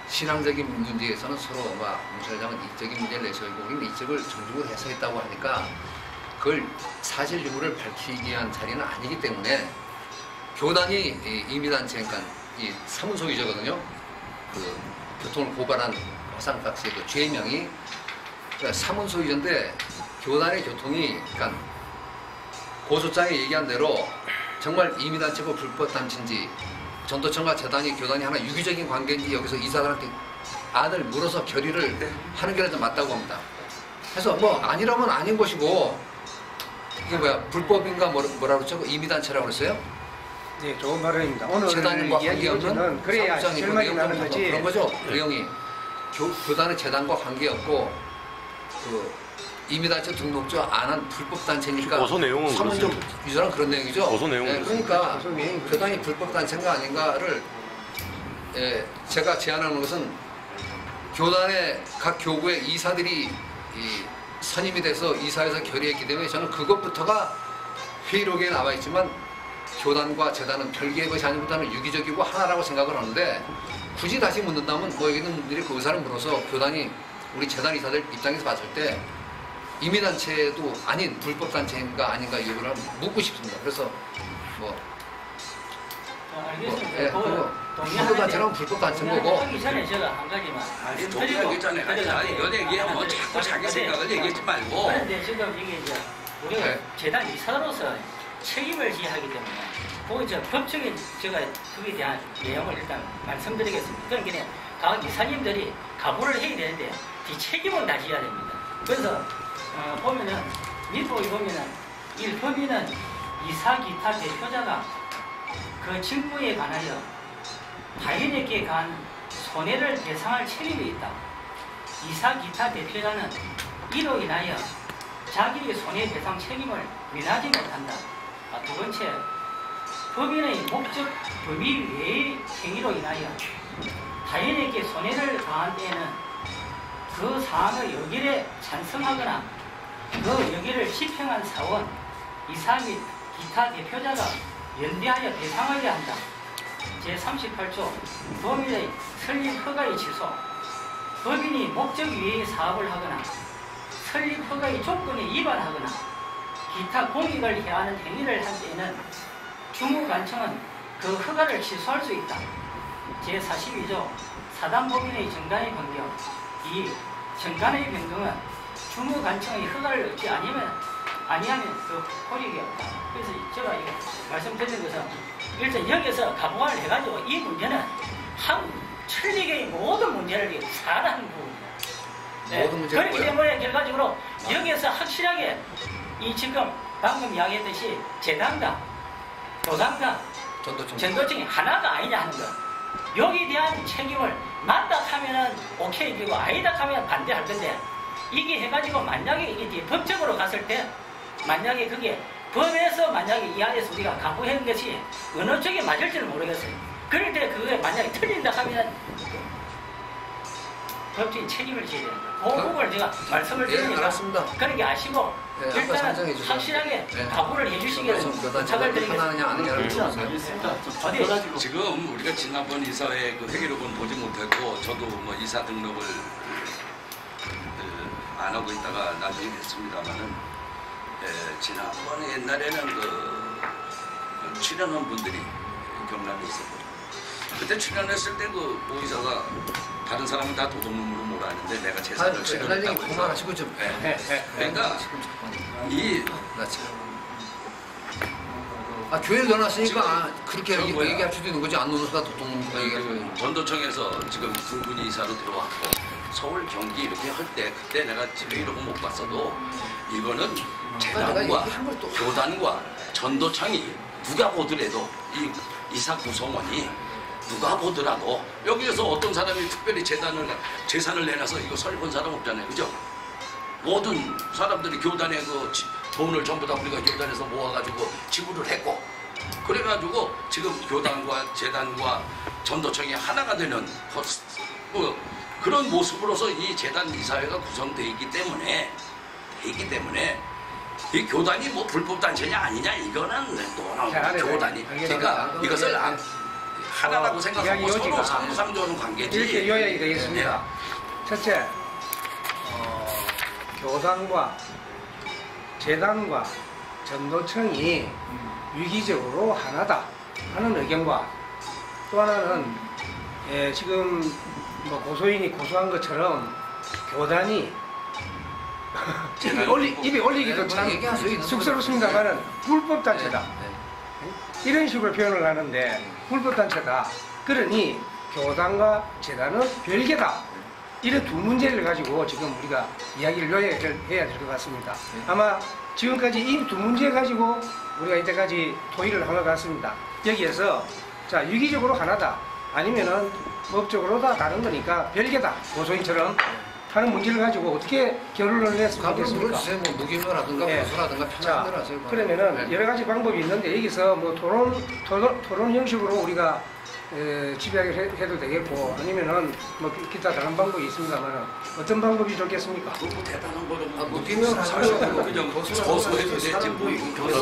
신앙적인 문제에서는 서로 막 목사장은 이적인 문제를 내세우고 우리는 이적을 존중을 해서 했다고 하니까 그걸 사실 유무를 밝히기 위한 자리는 아니기 때문에 교단이 이미단체 그러니까 이 사문소 위자거든요. 그 교통을 고발한 화상박씨의 그 죄명이 그러니까 사문소 위자인데 교단의 교통이 그러니까 고소장에 얘기한 대로 정말 이미단체고 불법단체인지 전도청과 재단이 교단이 하나 유기적인 관계인지 여기서 이사들한테 아들 물어서 결의를 하는 게 더 맞다고 합니다. 그래서 뭐 아니라면 아닌 것이고 이게 뭐야 불법인가 뭐라 그랬죠? 이미단체라고 그랬어요? 네, 좋은 발언입니다. 오늘 재단과 이야기 관계없는 요지는 그래야 사무장이고 결말이 나는 내용 거지. 그런 거죠. 내용이 교단의 재단과 관계없고 그 이미단체 등록조 안 한 불법단체니까 고소 내용은 사문적 유저는 그런 내용이죠. 고소 내용은 그러니까 고소 내용은 교단이 불법단체인가 아닌가를 제가 제안하는 것은 교단의 각 교구의 이사들이 이 선임이 돼서 이사에서 결의했기 때문에 저는 그것부터가 회의록에 나와 있지만 교단과 재단은 별개의 것이 아니보다는 유기적이고 하나라고 생각을 하는데 굳이 다시 묻는다면 뭐 여기 있는 분들이 그 의사를 물어서 교단이 우리 재단 이사들 입장에서 봤을 때 이미단체도 아닌 불법단체인가 아닌가 이거를 묻고 싶습니다. 그래서 뭐 알겠습니다. 불법단체는 불법단체인 거고 하기 전에 제가 한 가지만 아니 동의하기 전에 아니 이거 얘기하면 뭐 자꾸 자기 생각을 얘기하지 말고 그런데 지금 이게 이제 우리가 네. 재단 이사로서 책임을 져야 하기 때문에 그 법적인 제가 그에 대한 내용을 일단 말씀드리겠습니다. 그러니까 각 이사님들이 각오를 해야 되는데 이 책임을 다져야 됩니다. 그래서 보면은 밑보기 보면은 이 법인은 이사 기타 대표자가 그 직무에 관하여 타인에게 가한 손해를 배상할 책임이 있다. 이사 기타 대표자는 이로 인하여 자기의 손해배상 책임을 면하지 못한다. 두 번째, 법인의 목적 범위 외의 행위로 인하여 타인에게 손해를 가한 때에는 그 사항의 여결에 찬성하거나 그 여결을 집행한 사원, 이사 및 기타 대표자가 연대하여 배상하여야 한다. 제38조 법인의 설립 허가의 취소, 법인이 목적 외의 사업을 하거나 설립 허가의 조건에 위반하거나 기타 공익을 해하는 행위를 할 때에는 주무관청은 그 허가를 취소할 수 있다. 제42조 사단법인의 정관의 변경, 이 정관의 변경은 주무관청의 허가를 얻지 아니하면 그 효력이 없다. 그래서 제가 이거 말씀드리는 것은 일단 여기서 가보관을 해가지고 이 문제는 천리계의 모든 문제를 사라는 부분입니다. 네. 그렇기 때문에 결과적으로 여기에서 확실하게 이 지금 방금 이야기했듯이 재단과 교단과 전도청이 하나가 아니냐 하는 거. 여기에 대한 책임을 맞다 하면은 오케이 되고 아니다 하면 반대할 건데 이게 해가지고 만약에 이게 법적으로 갔을 때 만약에 그게 법에서 만약에 이 안에서 우리가 가부한 것이 어느 쪽에 맞을지는 모르겠어요. 그럴 때 그게 만약에 틀린다 하면 법적인 책임을 져야 된다. 그 부분을 제가 말씀을 드리니까 그렇게 아시고 일단은 확실하게 각오를 해주시기를 부탁을 드리겠습니다. 지금 우리가 지난번 이사회 그 회계록은 보지 못했고 저도 뭐 이사 등록을 안 하고 있다가 나중에 됐습니다만은 지난번에 옛날에는 그 출연한 분들이 경남에 있었거든요. 그때 출연했을 때 그 오이사가 다른 사람은 다 도둑놈으로 몰았는데 내가 재산을 실현했다고 해서 그만하시고 좀. 그러니까 이 교회를 넣어놨으니까 그렇게 얘기할 수도 있는 거지. 안 넣어서 도둑놈으로 얘기하고. 전도청에서 지금 두 분이 이사로 들어왔고 서울 경기 이렇게 할 때 그때 내가 집에 이러고 못 갔어도 이거는 재단과 교단과 전도청이 누가 보더라도 이 이사 구성원이 누가 보더라도 여기에서 어떤 사람이 특별히 재산을 내놔서 이거 설본 사람 없잖아요. 그죠? 모든 사람들이 교단에 그 돈을 전부 다 우리가 교단에서 모아가지고 지불을 했고 그래가지고 지금 교단과 재단과 전도청이 하나가 되는 그런 모습으로서 이 재단 이사회가 구성되어 있기 때문에 이 교단이 뭐 불법 단체냐 아니냐 이거는 또 교단이 그러니까 이것을 하나라고 생각하고 서로 상부상조하는 관계지. 이렇게 요약이 되겠습니다. 첫째, 교단과 재단과 전도청이 유기적으로 하나다 하는 의견과 또 하나는 지금 뭐 고소인이 고소한 것처럼 교단이 입에 올리기도 참 쑥스럽습니다만은 불법 단체다. 이런 식으로 표현을 하는데 불법 단체다. 그러니 교단과 재단은 별개다. 이런 두 문제를 가지고 지금 우리가 이야기를 요약해야 될 것 같습니다. 아마 지금까지 이 두 문제 가지고 우리가 이때까지 토의를 한 것 같습니다. 여기에서 자 유기적으로 하나다. 아니면은 법적으로 다 다른 거니까 별개다. 고소인처럼 하는 문제를 가지고 어떻게 결론을 냈으면 좋겠습니까? 뭐 무기묘라든가 고소라든가 편한 대로 하세요. 그러면은 여러 가지 방법이 있는데 여기서 뭐 토론 형식으로 우리가 집약을 해도 되겠고 아니면은 뭐 기타 다른 방법이 있습니다만은 어떤 방법이 좋겠습니까? 너무 대단한 거는 무기묘를 하고 그냥 고소해도 되지 뭐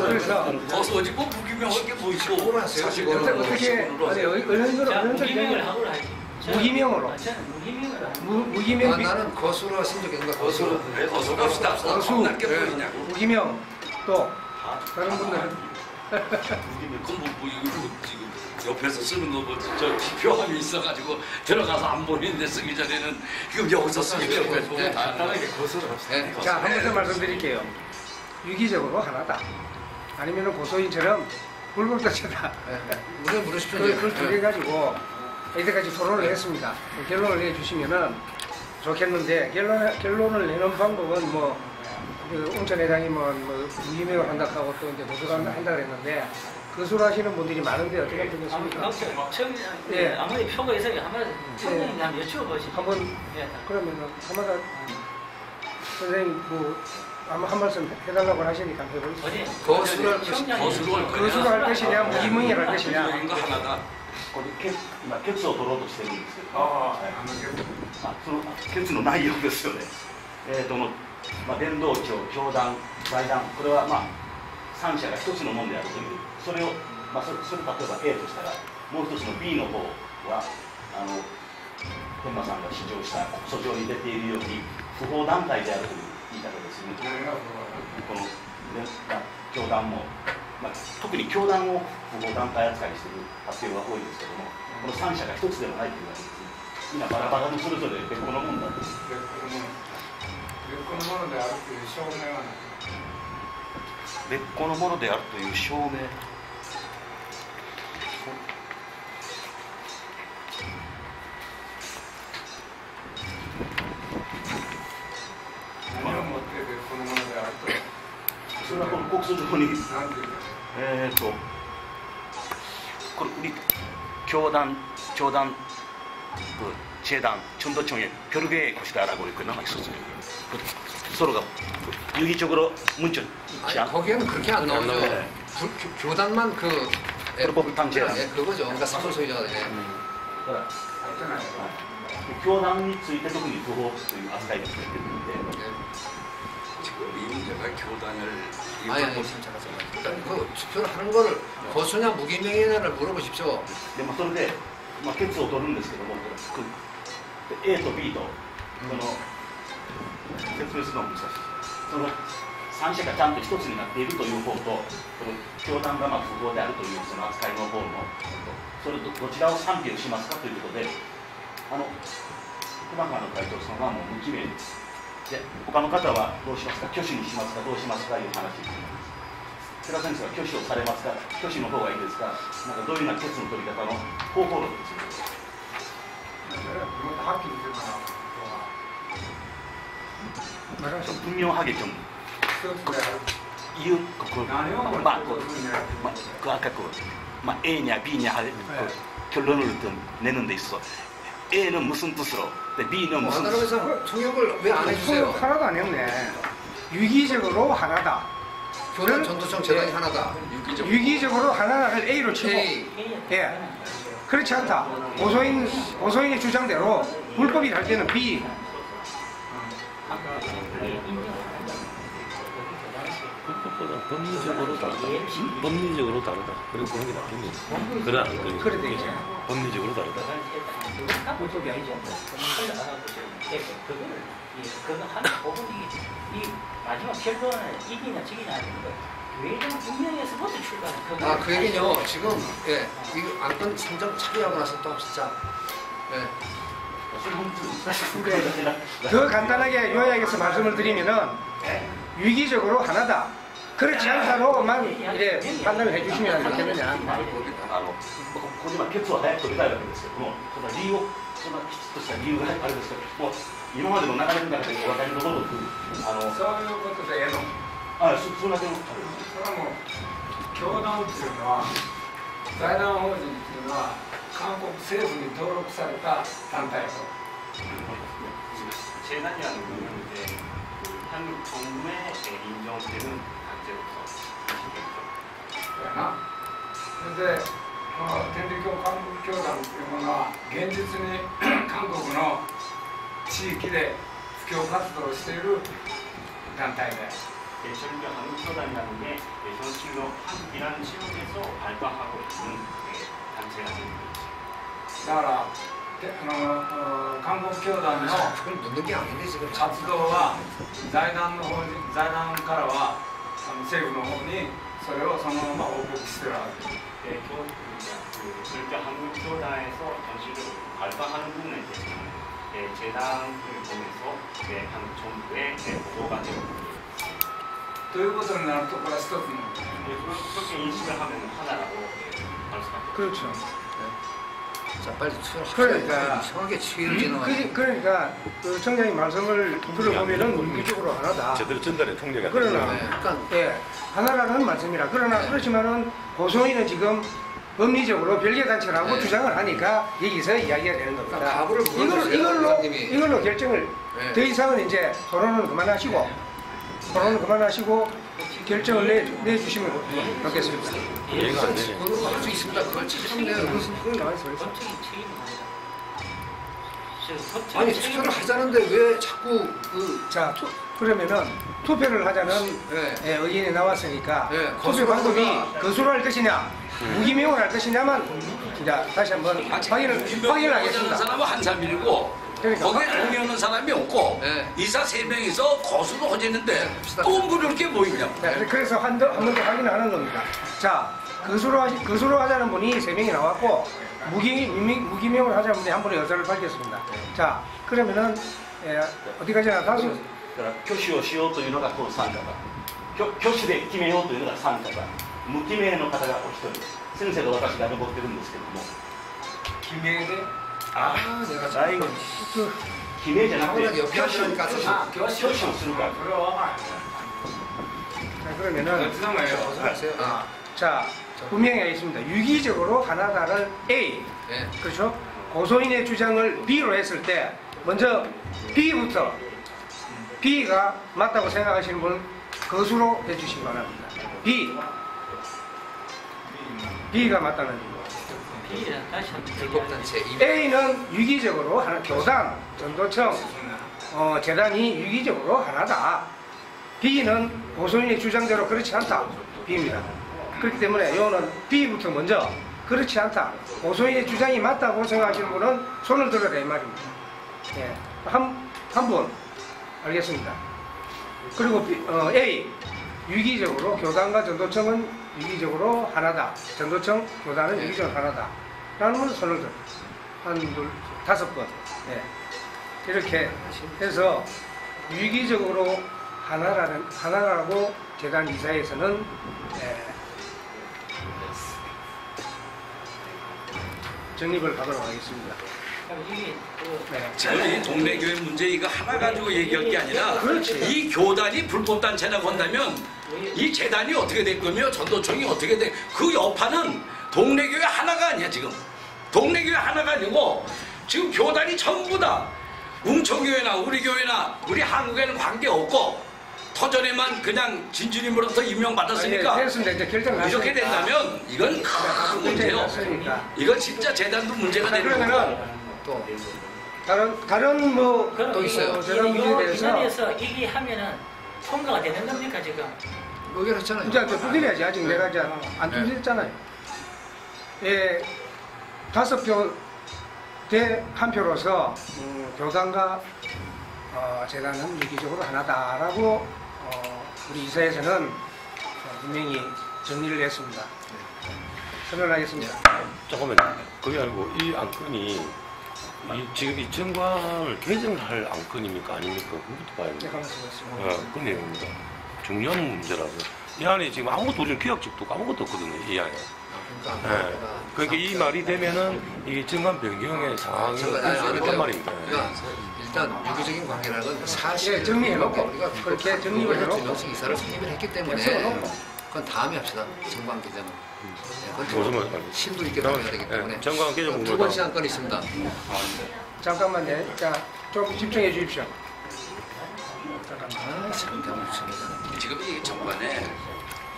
그래서 고소지 뭐 무기명할 게 뭐 있고 사실 어떻게 어느 무기명을 하고 하지. 무기명으로 무기명 나는 거수로 하신 적이 있는가 거수로 거소 갑시다. 거수 무기명 또 다른 분들은 그럼 뭐 이거 지금 옆에서 쓰는 거 뭐 저 기표함이 있어가지고 들어가서 안 보이는데 쓰기 전에는 지금 여기서 쓰기로 해가지고 간단하게 거수로 합시다. 자, 한 번 더 말씀드릴게요. 유기적으로 하나다. 아니면은 고소인처럼 불법자체다. 우리는 물으십시오. 그걸 두개 가지고 이때까지 토론을 했습니다. 결론을 내주시면은 좋겠는데 결론을 내는 방법은 뭐 온천회장이 뭐 무기명을 한다 하고 또 이제 도서관 한다 그랬는데 거술하시는 분들이 많은데 어떻게 되겠습니까? 예, 아무리 표가 있어요. 한번 선생님이 한번 여쭤보시죠. 한번 예. 그러면은 한번 선생님 뭐 한 말씀 해달라고 하시니까 해보겠습니다. 거술을 거술을 할 것이냐 무기명을 할 것이냐. 거 하나가 これ今ケツを取ろうとしてるんですけど、ああ、そのケツの内容ですよね。伝道教、教団、財団、これは三者が一つのものであるという、それをそれ例えば A としたら、もう一つの B の方は天馬さんが主張した訴状に出ているように不法団体であるという言い方ですね。この教団も、特に教団を不法団体扱いしている発表が多いですけども、この三者が一つではないというわけですね。みんなバラバラのそれぞれ別個のものだと。別個のものであるという証明はない。別個のものであるという証明。何をもって別個のものであると。それはこの告訴状に、これ教団, 재단, 전도청에 별개의 것이다라고 이렇게 남아 있었어요. 서로가 유기적으로 문자. 아니, 거기에는 그렇게 안 나오죠. 교단만 불법당 재단. 그거죠. 그러니까 사소소이자가 되네. 教団について特に不法という扱いがされているので。 지금 이 문제가 교단을 아니 잠깐 그 투표를 하는 거를 거수냐 무기명이냐를 물어보십시오. でそれでケツを取るんですけども、A と B と説明するのも難しい。その三者がちゃんと一つになっているという方と、この教団が不法であるというその扱いの方の、それとどちらを賛否をしますかということで、熊川の会長さんはもう無記名です。 で他の方はどうしますか、挙手にしますか、どうしますかという話です。寺先生は挙手をされますか、挙手の方がいいですか、なんかどういうような決の取り方の方法論ですよ。はっきり言ってた分明하게좀 A냐 B냐 결론을 내는 데 있어. A는 무슨 뜻으로, B는 무슨 뜻으로. 통역을 왜 안 해주세요? 하나도 안 했네. 유기적으로 하나다. 교단 전도청 재단이 하나다. 유기적으로 하나를 A로 치고. 예. 그렇지 않다. 고소인의 주장대로 불법이 할 때는 B. 불법보다 법리적으로 다르다. 법리적으로 다르다. 그렇게 하는 게 낫겠네. 그래 안 그래? 그래 되겠지. 법리적으로 다르다. 불법이 아니죠. 그거는 한 부분이 이 마지막 결론은 이기냐 지기냐 하는 거. 외정 분명에서부터 출발해. 그 얘기는요. 지금 이 안건 상정 처리하고 나서 또 진짜. 더 간단하게 요약해서 말씀을 드리면은 유기적으로 하나다. 그렇지 않다로만 이래 판단을 해주시면 좋겠느냐. ここにケツを早く取りたいわけですけども、その理由をそんなきちっとした理由があるんですけど、もう今までの流れの中でお分かりのものそういうことでええの。そんな点もある。それはもう教団っていうのは財団法人っていうのは韓国政府に登録された団体と。 재단이라는 거는 이제 한국 정부에 인정되는 단체로서な。それで天理教韓国教団というものは現実に韓国の地域で布教活動をしている団体で。 대천교 한국교단이라는 게 대천실로 한국이라는 지역에서 발전하고 있는 단체가 됩니다. だから韓国教団の 그건 묻는 게 아닌데 지금. 活動は財団からは政府の方にそれをそのまま報告してるわけです。 절대 한국교단에서 전시를 발전하는 부분에 대해서는 재단을 통해서 한국 정부에 보고가 되고 있습니다. ということになるとこれは一つの 그렇게 인식을 하면 하나라고 말씀하셨죠. 그렇죠. 자, 빨리 그러니까 이상하게 취해를 진행하는 그러니까 그 청장님 말씀을 들어보면은 유기적으로 하나다. 제대로 전달의 통제가 그러나 약간 예, 하나라는 말씀이라. 그러나 그렇지만은 고소인은 지금 법리적으로 별개 단체라고 네. 주장을 하니까 여기서 이야기가 되는 겁니다. 답을 물어보세요, 의원님이. 이걸로 결정을 네. 더 이상은 이제 토론은 그만하시고 결정을 내주시면 좋겠습니다. 이해가 안 되네. 그거 할 수 있습니다. 그걸 책임내요. 그건 나와 있어요. 법적인 책임은 아니다. 아니 투표를 하자는데 왜 자꾸 그 자, 그러면은 투표를 하자는 네. 예, 의견이 나왔으니까 네, 투표 방법이 거수를 거수를 할 것이냐, 무기명을 할 것이냐만 이제 다시 한번 확인을 하는 하겠습니다. 사람은 한사람이고 그러니까 거기에 동의하는 사람이 없고 네. 이사 3명이서 거수를 하겠는데 또 물을 게 뭐 있냐. 네, 그래서 한 번 더 확인을 하는 겁니다. 자, 거수로 하자는 분이 3명이 나왔고 무기명을 하자는 분이 한 분의 의사를 밝혔습니다. 자, 그러면은 어디까지나 다수 だから挙手をしようというのがこの参加が挙手で決めようというのが参加が無記名の方がお一人先生と私が残ってるんですけども 기회에 아 내가最後に記名じゃなくて 아무래도 옆에 하시니까挙手をするから 자, 그러면은 하세요. 아, 자, 분명히 하겠습니다. 유기적으로 하나다를 A, 네. 그렇죠? 고소인의 주장을 B로 했을 때 먼저 B부터 B가 맞다고 생각하시는 분은 거수로 해주시기 바랍니다. B가 맞다는 이유. B는 다시 한번 불법단체 A는 유기적으로 하나, 교단, 전도청, 재단이 유기적으로 하나다. B는 고소인의 주장대로 그렇지 않다. B입니다. 그렇기 때문에 요는 B부터 먼저 그렇지 않다. 고소인의 주장이 맞다고 생각하시는 분은 손을 들어라 이 말입니다. 예. 한 분. 알겠습니다. 그리고 A. 유기적으로 교단과 전도청은 유기적으로 하나다. 전도청, 교단은 유기적으로 하나다. 라는 분 손을 들어. 한, 둘, 5번. 예. 이렇게 해서 유기적으로 하나라고 재단 이사에서는 정립을 하도록 하겠습니다. 이게 네. 저희 동네교회 문제 이거 하나 가지고 얘기할 게 아니라 그렇지. 이 교단이 불법단체라고 한다면 이 재단이 어떻게 될 거며 전도청이 어떻게 될 그 여파는 동네교회 하나가 아니야 지금. 동네교회 하나가 아니고 지금 교단이 전부 다 웅천교회나 우리 교회나 우리 한국에는 관계없고 터전에만 그냥 진주님으로부터 임명받았으니까 아니, 됐습니다. 이제 결정 이렇게 된다면 이건 큰 문제요. 이건 진짜 재단도 문제가 되는 거고. 그러면은 또 다른 뭐 또 있어요. 재단 문제에 대해서 기관에서 이게 하면은 통과가 되는 겁니까 지금? 의결했잖아요. 이제 두드려야지. 아직 내가 이제 안 두드렸잖아요. 예, 5표 대 1표로서 교단과 재단은 유기적으로 하나다라고 우리 이사에서는 분명히 정리를 했습니다. 선언하겠습니다. 잠깐만요. 그게 아니고 이 안건이 지금 이 정관을 개정할 안건입니까? 아닙니까? 그것도 봐야 네, 돼요. 감사합니다. 그 내용입니다. 중요한 문제라서. 이 안에 지금 아무것도 우리는 기억직도 아무것도 없거든요. 이 안에. 그러니까 이 말이 되면은 이게 정관 변경의 상황이 있단 말입니다. 일단 유기적인 관계라는 건 사실 예, 정리해놓고 우리가 그렇게 정립을 해놓고 명씩 이사를 선임을 했기 때문에 세워놓고. 그건 다음에 합시다. 정관 개정은. 무슨 그건 말이에요? 심도 있게 다뤄야 되기 때문에. 정관 개정 두 공부를 번째 안건이 있습니다. 잠깐만요. 자, 좀 집중해 주십시오. 아, 참 대단합니다. 지금 이 정관에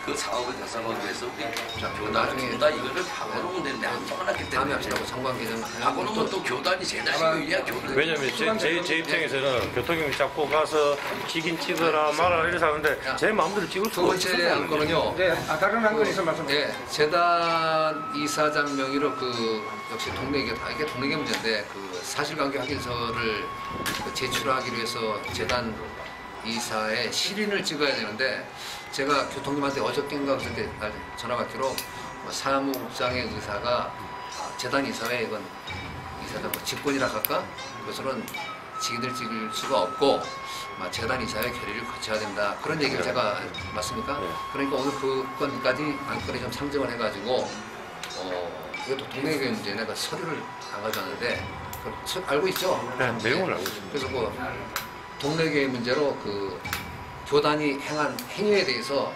그 사업을 대상하기 위해서 우리 나중에 교단 이거를 바꿔놓으면 되는데 안 바꿔놨기 다음에 때문에 합시다. 정관 개정. 바꿔놓으면 또 교단이 재단이 유리야 교단. 왜냐면 제 입장에서는 교통경비 잡고 가서 찍긴 찍어라 말아라 이래서 하는데 제 마음대로 찍을 두 수가 번째 없어요. 안건은요. 네, 다른 한 건 있으면 말씀하세요. 네, 재단 이사장 명의로 역시 동네계 이게 동네계 문제인데 사실관계 확인서를 제출하기 위해서 재단 이사의 실인을 찍어야 되는데 제가 교통님한테 어저께인가 그렇게 전화 받기로 사무국장의 의사가 재단 이사회 이건 이사장 직권이라 할까? 그것은 직위를 찍을 수가 없고 재단 이사회 결의를 거쳐야 된다. 그런 얘기를 제가 맞습니까? 네. 그러니까 오늘 그 건까지 안건에 좀 상정을 해가지고 이것도 동네교회 문제 내가 서류를 안 가져왔는데 알고 있죠? 네, 내용을 알고 있습니다. 그래서 그 동네교회 문제로 그 교단이 행한 행위에 대해서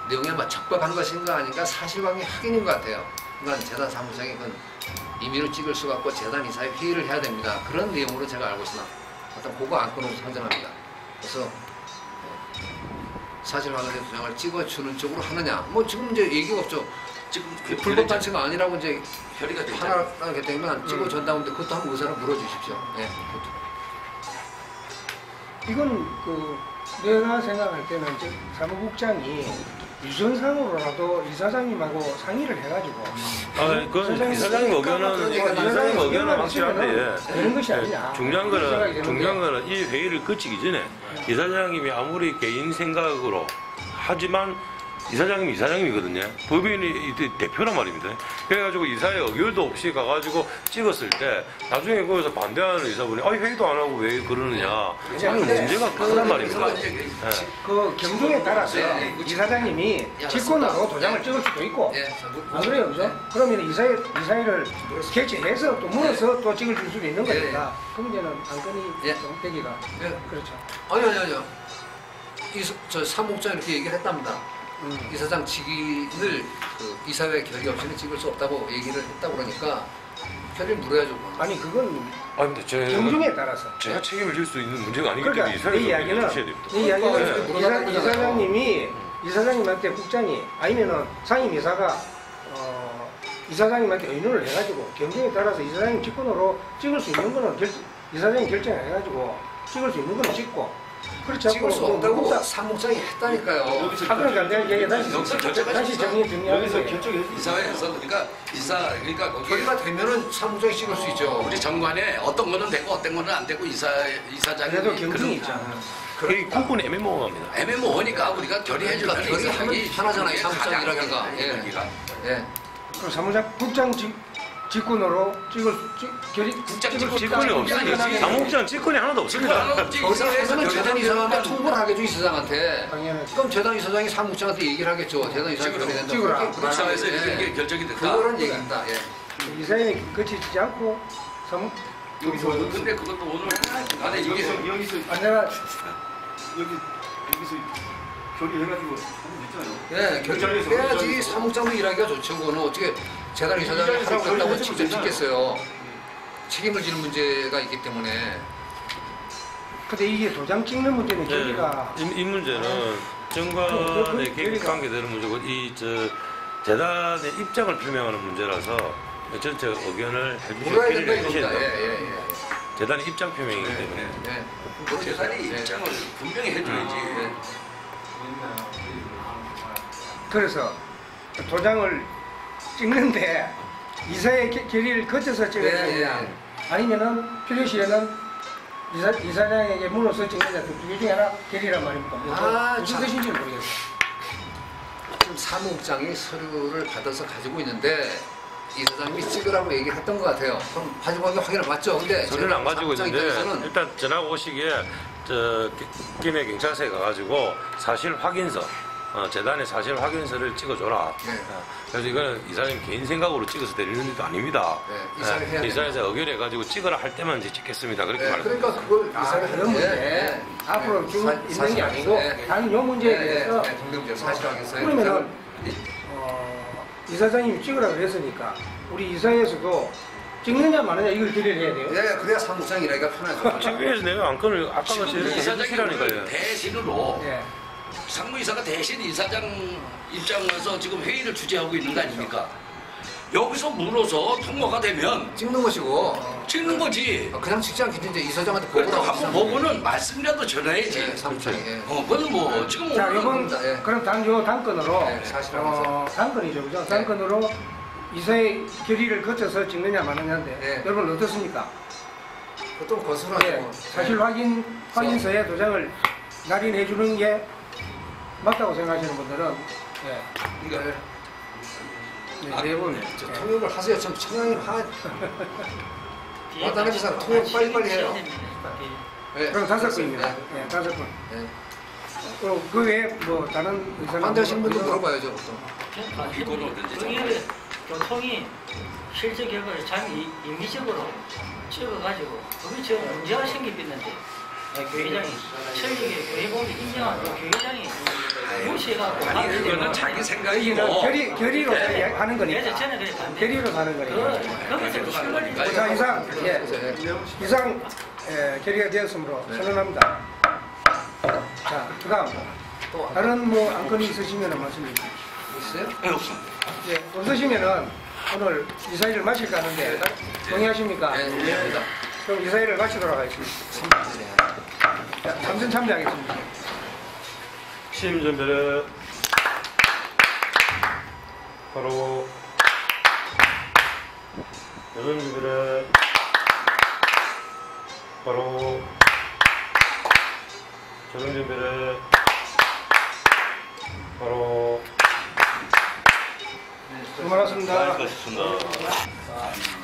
내용이 아마 적법한 것인가 아닌가 사실관계 확인인 것 같아요. 그러니까 재단 사무장이 그건 임의로 찍을 수가 없고 재단 이사회 회의를 해야 됩니다. 그런 내용으로 제가 알고 있으나 어떤 그거 안건으로 상정합니다. 그래서 사실관계 도장을 찍어주는 쪽으로 하느냐 뭐 지금 이제 얘기가 없죠. 지금 불법 단체가 아니라고 이제 결의가 됐잖아요. 하나게 되면 찍어준다는데 그것도 한번 의사를 물어주십시오. 네, 그것도. 이건 그 내가 생각할 때는 이제 사무국장이 유선상으로라도 이사장님하고 상의를 해가지고 그 이사장님 의견은 확실한데 되는 것이 아니냐. 중요한 거는 이 회의를 거치기 전에 이사장님이 아무리 개인 생각으로 하지만 이사장님이 이사장님이거든요. 법인이 대표란 말입니다. 그래가지고 이사회 의결도 없이 가가지고 찍었을 때 나중에 거기서 반대하는 이사분이 회의도 안 하고 왜 그러느냐. 저는 문제가 크단 말입니다. 그 경중에 따라서 이사장님이 직권으로 도장을 찍을 수도 있고 안 그래요, 그죠? 그러면 이사회를 개최해서 또 물어서 또 찍을 수도 있는 거니까 그 문제는 안건이 좀 되기가 그렇죠. 아니요. 저 사무국장 이렇게 얘기를 했답니다. 이사장 직위를 그 이사회 결의 없이는 찍을 수 없다고 얘기를 했다고 그러니까 결의를 물어야죠. 아니 그건 근데 경중에 따라서 제가 책임을 질 수 있는 문제가 아니기 때문에 그러니까 이 이야기는 이사장님이 이사장님한테 국장이 아니면은 상임이사가 이사장님한테 의논을 해가지고 경중에 따라서 이사장님 직권으로 찍을 수 있는 거는 이사장님 결정을 해가지고 찍을 수 있는 거는 찍고 그렇지 찍을 수 없다고 사무국장이 했다니까요. 그러니까 내가 얘기 다시 정리하는 거예요. 이사회에서 그러니까 거기 결의가 되면은 사무국장이 찍을 수 있죠. 우리 정관에 어떤 거는 되고 어떤 거는 안 되고 이사장이 그래도 경중이 있잖아. 그게 국군의 애매모호합니다. 애매모호니까 우리가 결의해주는 결의하면 편하잖아요. 사무국장이라기가. 예. 그럼 사무장 국장 직권으로 직권이 없습니다. 사무국장 직권이 하나도 없습니다. 거기서 재단 이사장한테 통보를 하겠죠, 이사장한테. 당연하지. 그럼 재단 이사장이 사무국장한테 얘기를 하겠죠. 재단 이사장이 결의된다. 찍으라. 이사회에서 이게 결정이 됐다. 그거는 얘기입니다. 이사회에 거치지 않고 여기서 근데 그것도 오늘 안에 이게 내가 여기서 결의해가지고 하면 됐잖아요. 예, 결정해야지 사무국장도 일하기가 좋죠. 그거는 어떻게 재단 이사장이 하라고 했다고 직접 찍겠어요. 책임을 지는 문제가 있기 때문에. 근데 이게 도장 찍는 문제는 저희가 이 문제는 정관의 개입관계되는 문제고 재단의 입장을 표명하는 문제라서 전체 의견을 해주셔야 됩니다. 재단의 입장 표명이기 때문에. 재단이 입장을 분명히 해줘야지. 그래서 도장을 찍는데 이사회 결의를 거쳐서 찍어야 되냐 아니면은 필요시에는 이사장에게 물어서 찍느냐 두 개 중에 하나 결의란 말입니까? 무슨 뜻인지 모르겠어요. 지금 사무국장이 서류를 받아서 가지고 있는데 이사장님이 찍으라고 얘기를 했던 것 같아요. 그럼 가지고 가기 확인을 맞죠? 근데 서류는 안 가지고 있는데 일단 전화가 오시기에 김해 경찰서에 가가지고 사실 확인서 재단의 사실 확인서를 찍어줘라. 그래서 이거는 이사장님 개인 생각으로 찍어서 내리는 일도 아닙니다. 이사회에서 의결해가지고 찍으라 할 때만 이제 찍겠습니다. 그렇게 말합니다. 그러니까 그걸 이사회 그런 문제 앞으로 쭉 있는 게 아니고 단 요 문제에 대해서 사실 확인서 그러면은 이사장님이 찍으라 그랬으니까 우리 이사회에서도 찍느냐 마느냐 이걸 결의를 해야 돼요. 네, 그래야 사무국장 일하기가 편하죠. 지금에서 내가 안건을 아까 같이 이렇게 해주시라니까요. 대신으로 상무이사가 대신 이사장 입장에서 지금 회의를 주재하고 있는 거 아닙니까? 여기서 물어서 통과가 되면 찍는 것이고 찍는 거지. 그냥 찍지 않겠지. 이제 이사장한테 그래도 보고라고 한번 보고는 말씀이라도 전해야지. 사무국장이. 그건 뭐 지금 자, 이번 그럼 단건으로 사실하면서 단건이죠, 그죠? 단건으로 이사회 결의를 거쳐서 찍느냐 마느냐인데 여러분 어떻습니까? 보통 거슬러요. 사실 확인서에 도장을 날인해 주는 게 맞다고 생각하시는 분들은 내분 통역을 하세요. 참 청량이 마다하지 통역 빨리빨리 해요. 같아요. 네, 그럼 5건입니다. 그렇습니다. 예, 5건. 네. 그 외에 뭐 다른 의사는 환자신 분도 물어봐야죠, 보통. 이거는 어딘지 거기에 교통이 실제 결과를 자기 임의적으로 찍어가지고 그게 지금 문제가 생기겠는데 교회장이 철저하게 교회보험을 인정하고 교회장이 무시해가고 아니 그거는 자기 생각이고 결의로 하는 거니까. 그래서 저는 그래 반대. 결의로 하는 거니까. 거기서 출발이 자, 이상, 예. 이상 결의가 되었으므로 선언합니다. 자, 그 다음. 다른 뭐 안건이 있으시면 말씀해 주세요. 있어요? 네, 없습니다. 예, 없으시면은 오늘 이사회를 마실까 하는데 동의하십니까? 네, 동의합니다. 그럼 이사회를 마치도록 하겠습니다. 자, 참전 참배하겠습니다. 시임 준비를 바로 여전 준비를 바로 조정 준비를 바로 수고하셨습니다. 수고하셨습니다.